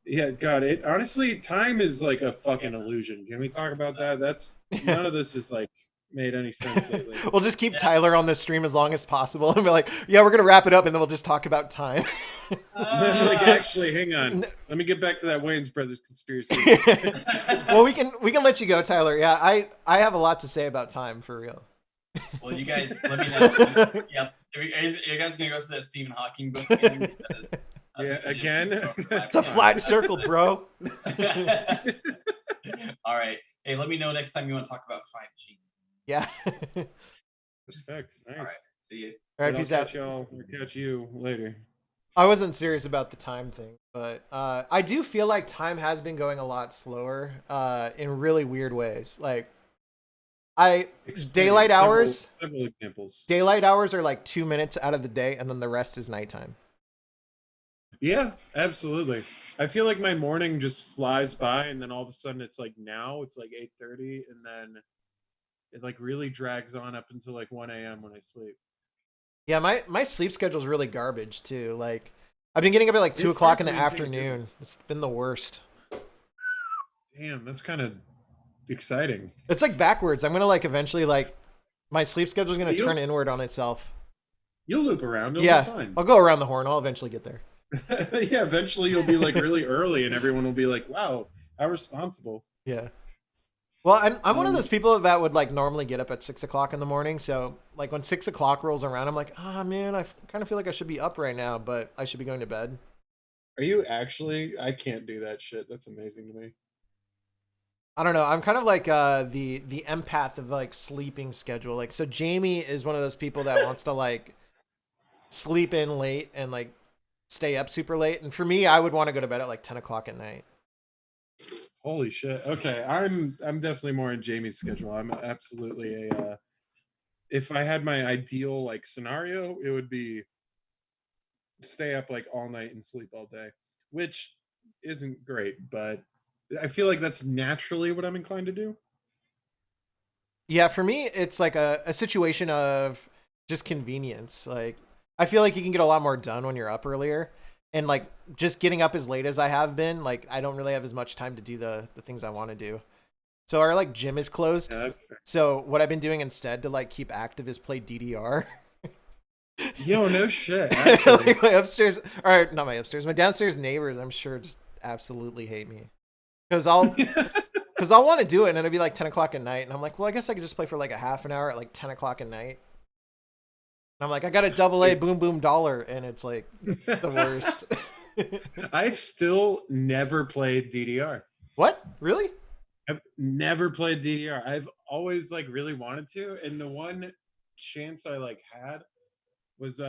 Yeah, God, it honestly, time is like a fucking illusion. Can we talk about that? That's none of this is like made any sense lately. We'll just keep Tyler on the stream as long as possible and be like, yeah, we're gonna wrap it up and then we'll just talk about time. Like, actually, hang on. Let me get back to that Wayans Brothers conspiracy. Well, we can let you go, Tyler. Yeah, I have a lot to say about time for real. Well, you guys, let me know. Yeah, are you guys gonna go through that Stephen Hawking book again? Yeah, again. It's a flat circle, bro. All right. Hey, let me know next time you want to talk about 5G. Yeah. Respect. Nice. All right. See you. All right, peace out. Catch you later. I wasn't serious about the time thing, but I do feel like time has been going a lot slower in really weird ways. Like daylight hours. Several examples. Daylight hours are like 2 minutes out of the day, and then the rest is nighttime. Yeah, absolutely. I feel like my morning just flies by, and then all of a sudden it's like now it's like 8:30, and then it like really drags on up until like 1 a.m. when I sleep. Yeah, my sleep schedule is really garbage too. Like I've been getting up at like 2 o'clock in the afternoon. It's been the worst. Damn, that's kind of exciting. It's like backwards. I'm gonna like eventually like my sleep schedule is gonna turn inward on itself. You'll loop around. It'll be fine. I'll go around the horn. I'll eventually get there. Yeah, eventually you'll be like really early, and everyone will be like, "Wow, how responsible." Yeah. Well, I'm one of those people that would like normally get up at 6 o'clock in the morning. So like when 6 o'clock rolls around, I'm like, oh man, I kind of feel like I should be up right now, but I should be going to bed. Are you actually? I can't do that shit. That's amazing to me. I don't know. I'm kind of like the empath of like sleeping schedule. Like, so Jamie is one of those people that wants to like sleep in late and like stay up super late. And for me, I would want to go to bed at like 10 o'clock at night. Holy shit. Okay. I'm definitely more in Jamie's schedule. I'm absolutely a, if I had my ideal like scenario, it would be stay up like all night and sleep all day, which isn't great, but I feel like that's naturally what I'm inclined to do. Yeah, for me, it's like a situation of just convenience. Like, I feel like you can get a lot more done when you're up earlier. And like just getting up as late as I have been, like I don't really have as much time to do the things I want to do. So our like gym is closed. Yeah. So what I've been doing instead to like keep active is play DDR. Yo, no shit. Actually. Like my upstairs, or not my upstairs, my downstairs neighbors, I'm sure just absolutely hate me because I'll want to do it and it'll be like 10 o'clock at night and I'm like, well, I guess I could just play for like a half an hour at like 10 o'clock at night. And I'm like, I got a double A boom boom dollar and it's like the worst. I've still never played DDR. What? Really? I've never played DDR. I've always like really wanted to, and the one chance I like had was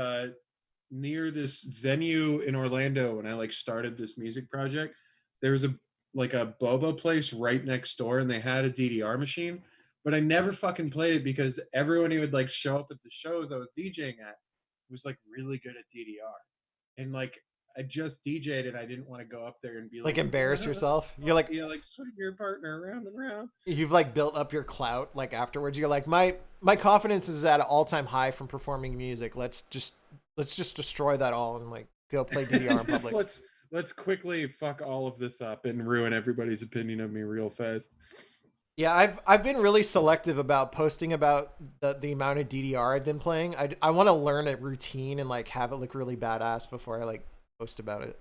near this venue in Orlando when I like started this music project. There was a boba place right next door and they had a DDR machine, but I never fucking played it because everyone who would like show up at the shows I was DJing at was like really good at DDR. And like I just DJ'd and I didn't want to go up there and be like embarrass yourself. You're like, yeah, like swing your partner around and around. You've like built up your clout like afterwards. You're like, my confidence is at an all-time high from performing music. Let's just destroy that all and like go play DDR in public. Let's quickly fuck all of this up and ruin everybody's opinion of me real fast. Yeah, I've been really selective about posting about the amount of DDR I've been playing. I want to learn a routine and like have it look really badass before I like post about it.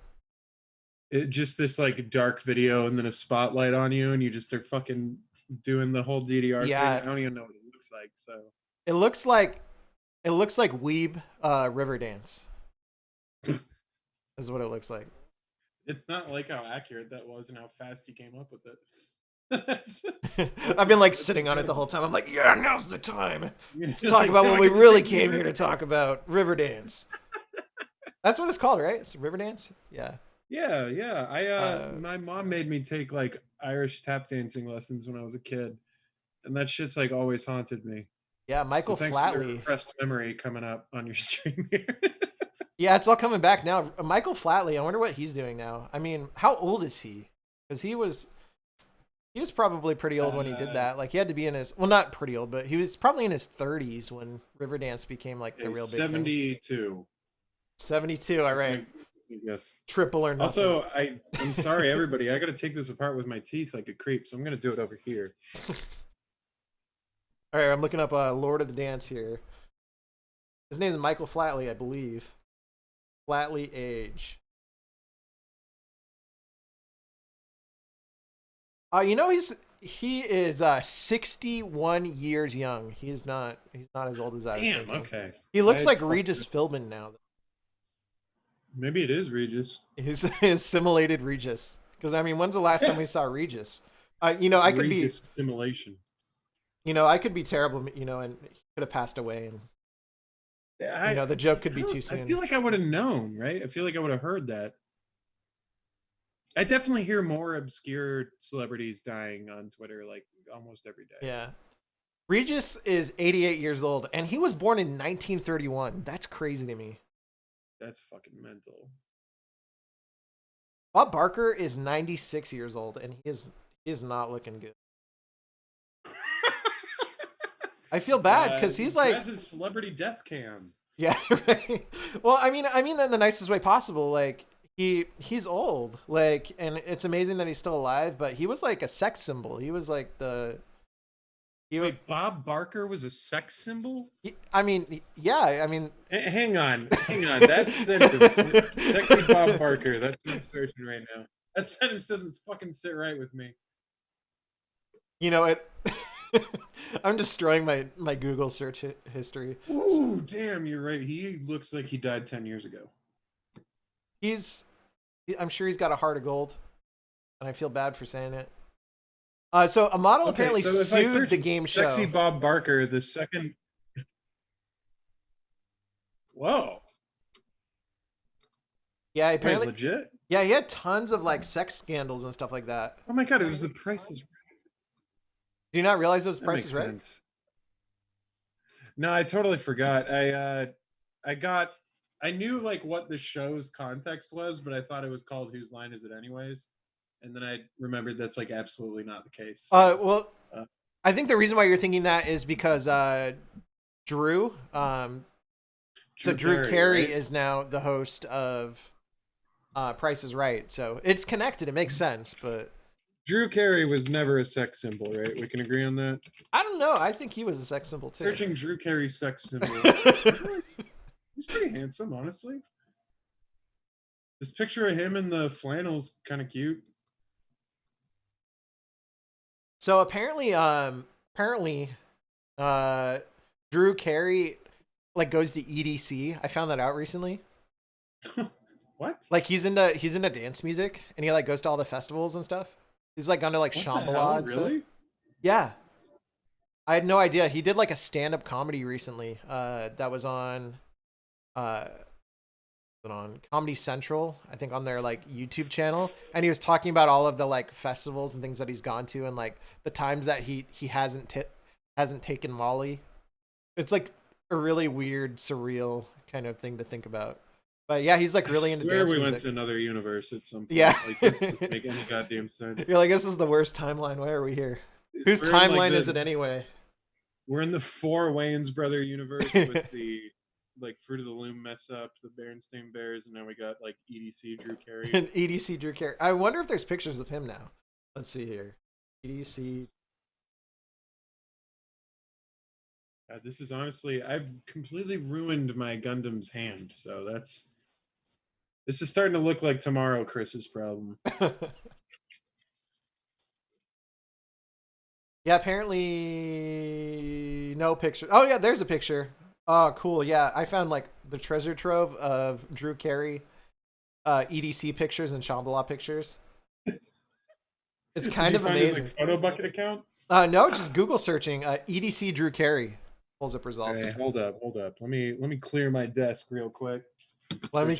It just this like dark video and then a spotlight on you and you just are fucking doing the whole DDR thing. I don't even know what it looks like. So it looks like Weeb Riverdance. Is what it looks like. It's not like how accurate that was and how fast he came up with it. I've been like sitting on it the whole time. I'm like, yeah, now's the time. Let's talk about what we really came here to talk about. Riverdance. That's what it's called, right? It's Riverdance? Yeah. Yeah. My mom made me take like Irish tap dancing lessons when I was a kid. And that shit's like always haunted me. Yeah, Michael so thanks Flatley. For the repressed memory coming up on your stream here. Yeah, it's all coming back now. Michael Flatley, I wonder what he's doing now. I mean, how old is he? Because he was probably pretty old when he did that. Like he had to be in his, well, not pretty old, but he was probably in his 30s when Riverdance became like the real big 72. Thing. 72, all right. Yes. Triple or nothing. Also, I'm sorry, everybody. I got to take this apart with my teeth like a creep, so I'm going to do it over here. All right, I'm looking up Lord of the Dance here. His name is Michael Flatley, I believe. Flatley age. You know he is 61 years young. He's not as old as I was thinking. Okay. He looks like Regis Philbin now. Maybe it is Regis. He's simulated Regis. Because I mean, when's the last time we saw Regis? You know, I could Regis simulation. You know, I could be terrible. You know, and he could have passed away, and you know, the joke could be too soon. I feel like I would have known, right? I feel like I would have heard that. I definitely hear more obscure celebrities dying on Twitter like almost every day. Yeah. Regis is 88 years old and he was born in 1931. That's crazy to me. That's fucking mental. Bob Barker is 96 years old and he is not looking good. I feel bad because he's like that's his celebrity death cam. Yeah, right. Well, I mean that in the nicest way possible. Like he's old, like, and it's amazing that he's still alive. But he was like a sex symbol. He was like Wait, Bob Barker was a sex symbol? I mean, yeah. I mean, hang on. That sentence, sexy Bob Barker. That's what I'm searching right now. That sentence doesn't fucking sit right with me. You know it. I'm destroying my Google search history. Ooh, damn, you're right. He looks like he died 10 years ago. I'm sure he's got a heart of gold, and I feel bad for saying it. So a model apparently sued the game show. Sexy Bob Barker, the second. Whoa. Yeah, apparently. Wait, legit? Yeah, he had tons of like sex scandals and stuff like that. Oh my god, it was The Price is Right. Do you not realize it was Price is Right? Sense. No, I totally forgot. I knew like what the show's context was, but I thought it was called Whose Line Is It Anyways? And then I remembered that's like absolutely not the case. Well, I think the reason why you're thinking that is because Drew. So Drew Carey right? is now the host of Price is Right. So it's connected. It makes sense, but Drew Carey was never a sex symbol, right? We can agree on that. I don't know. I think he was a sex symbol too. Searching Drew Carey sex symbol. He's pretty handsome, honestly. This picture of him in the flannel's kind of cute. So apparently, Drew Carey like goes to EDC. I found that out recently. What? Like he's into dance music, and he like goes to all the festivals and stuff. He's like gone to like What the Shambhala hell? and stuff. Really? Yeah, I had no idea. He did like a stand-up comedy recently. That was on Comedy Central, I think, on their like YouTube channel, and he was talking about all of the like festivals and things that he's gone to, and like the times that he hasn't taken Molly. It's like a really weird, surreal kind of thing to think about. But yeah, he's like really into dance we music. went to another universe at some point. Yeah. Like, this doesn't make any goddamn sense. You're like, this is the worst timeline. Why are we here? Whose We're in, like, timeline is it anyway? We're in the four Wayans brother universe with the like Fruit of the Loom mess up, the Berenstain Bears, and now we got like EDC Drew Carey. And EDC Drew Carey. I wonder if there's pictures of him now. Let's see here. EDC. This is honestly, I've completely ruined my Gundam's hand, so this is starting to look like tomorrow Chris's problem. Yeah, apparently no picture. Oh yeah, there's a picture. Oh, cool. Yeah, I found like the treasure trove of Drew Carey EDC pictures and Shambhala pictures. It's kind of amazing. His, like, photo bucket account? No, just Google searching EDC Drew Carey. Pulls up results. Right, hold up. Let me clear my desk real quick. Let me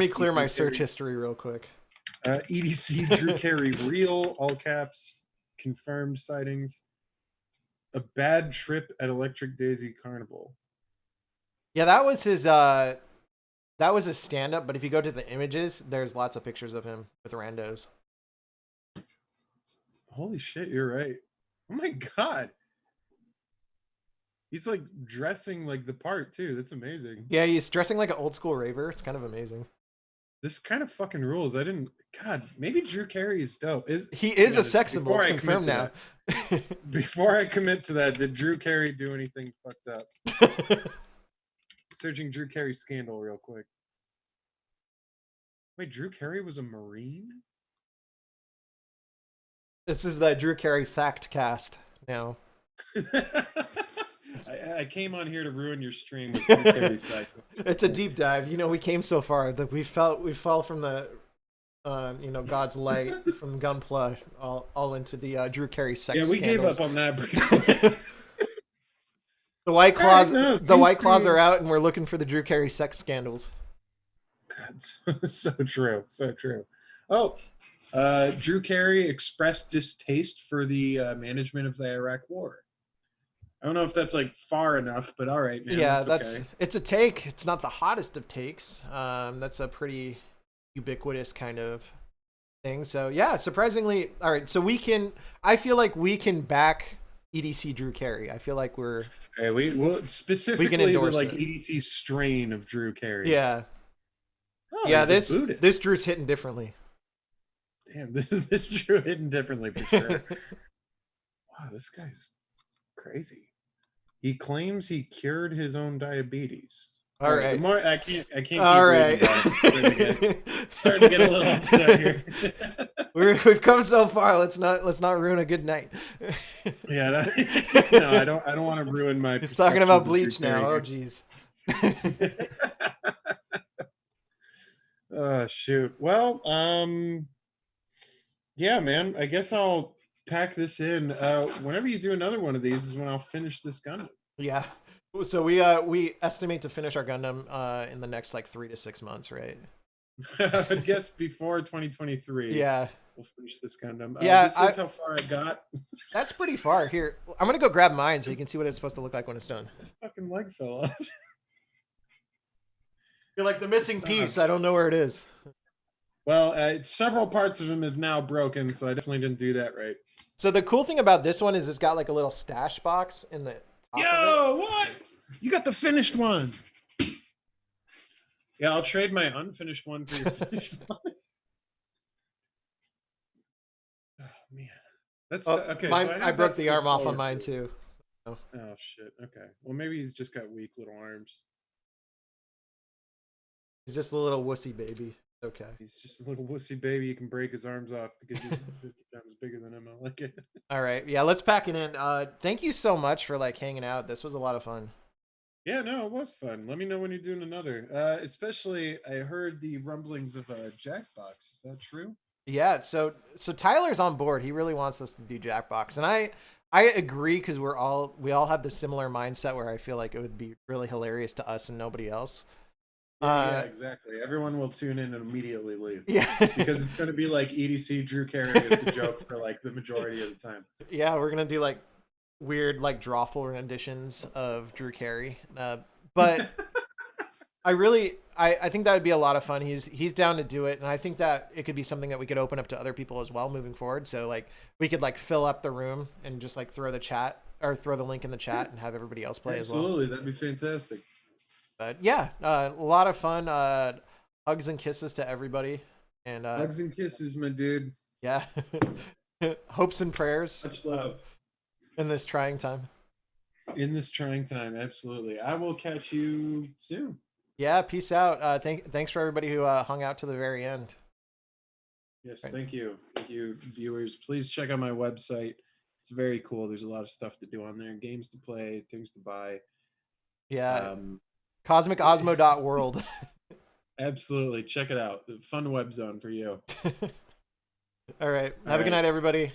clear my search history real quick. EDC Drew Carey real, all caps, confirmed sightings. A bad trip at Electric Daisy Carnival. Yeah, that was his stand-up, but if you go to the images, there's lots of pictures of him with randos. Holy shit, you're right. Oh my god. He's like dressing like the part too. That's amazing. Yeah, he's dressing like an old school raver. It's kind of amazing. This kind of fucking rules. God, maybe Drew Carey is dope. He is a sex symbol. It's confirmed now. Before I commit to that, did Drew Carey do anything fucked up? Searching Drew Carey scandal real quick. Wait, Drew Carey was a Marine? This is the Drew Carey fact cast now. I came on here to ruin your stream with Drew Carey fact. It's a deep dive. You know, we came so far that we fell from the God's light from Gunpla all into the Drew Carey sex scandals. Yeah, we gave up on that. The White Claws, the White Claws are out, and we're looking for the Drew Carey sex scandals. God, so true, so true. Oh, Drew Carey expressed distaste for the management of the Iraq War. I don't know if that's like far enough, but all right, man. Yeah, okay. It's a take. It's not the hottest of takes. That's a pretty ubiquitous kind of thing. So yeah, surprisingly, all right. So I feel like we can back EDC Drew Carey. I feel like we're. Hey, we specifically the like EDC strain of Drew Carey. Yeah. Oh, yeah, this Drew's hitting differently. Damn, this Drew hitting differently for sure. Wow, this guy's crazy. He claims he cured his own diabetes. All right. I can't keep all right. Starting to get a little upset here. We've come so far. Let's not ruin a good night. Yeah, no, I don't want to ruin my. He's talking about Bleach now. Oh, geez. Oh shoot. Well, yeah, man. I guess I'll pack this in. Whenever you do another one of these is when I'll finish this Gundam. Yeah. So we estimate to finish our Gundam in the next like 3 to 6 months, right? I guess before 2023. Yeah. We'll finish this Gundam. Yeah, this is how far I got. That's pretty far. Here, I'm gonna go grab mine so you can see what it's supposed to look like when it's done. This fucking leg fell off. You're like the missing piece. I don't know where it is. Well, several parts of him have now broken, so I definitely didn't do that right. So the cool thing about this one is it's got like a little stash box in the top of it. Yo, what? You got the finished one. Yeah, I'll trade my unfinished one for your finished one. Oh man, that's okay. Mine, so I broke the arm off on forward mine to. too. Oh shit. Okay. Well, maybe he's just got weak little arms. He's just a little wussy baby. Okay. He's just a little wussy baby. You can break his arms off because he's 50 times bigger than him. I like it. All right. Yeah, let's pack it in. Thank you so much for like hanging out. This was a lot of fun. Yeah, no, it was fun. Let me know when you're doing another. Especially, I heard the rumblings of a Jackbox. Is that true? Yeah. So Tyler's on board. He really wants us to do Jackbox, and I agree because we all have the similar mindset where I feel like it would be really hilarious to us and nobody else. Yeah, exactly. Everyone will tune in and immediately leave. Yeah. Because it's going to be like EDC Drew Carey is the joke for like the majority of the time. Yeah, we're gonna do like weird like drawful renditions of Drew Carey. But I think that would be a lot of fun. He's down to do it, and I think that it could be something that we could open up to other people as well moving forward. So like we could like fill up the room and just like throw the link in the chat and have everybody else play as well. Absolutely, that'd be fantastic. But yeah, a lot of fun. Hugs and kisses to everybody, and Hugs and kisses, my dude. yeah, hopes and prayers. Much love in this trying time. In this trying time, absolutely. I will catch you soon. Yeah, peace out. Thanks for everybody who hung out to the very end. Yes, thank you, viewers. Please check out my website. It's very cool. There's a lot of stuff to do on there, games to play, things to buy. Yeah. CosmicOsmo.world. Absolutely. Check it out. The fun web zone for you. All right. Have a good night, everybody.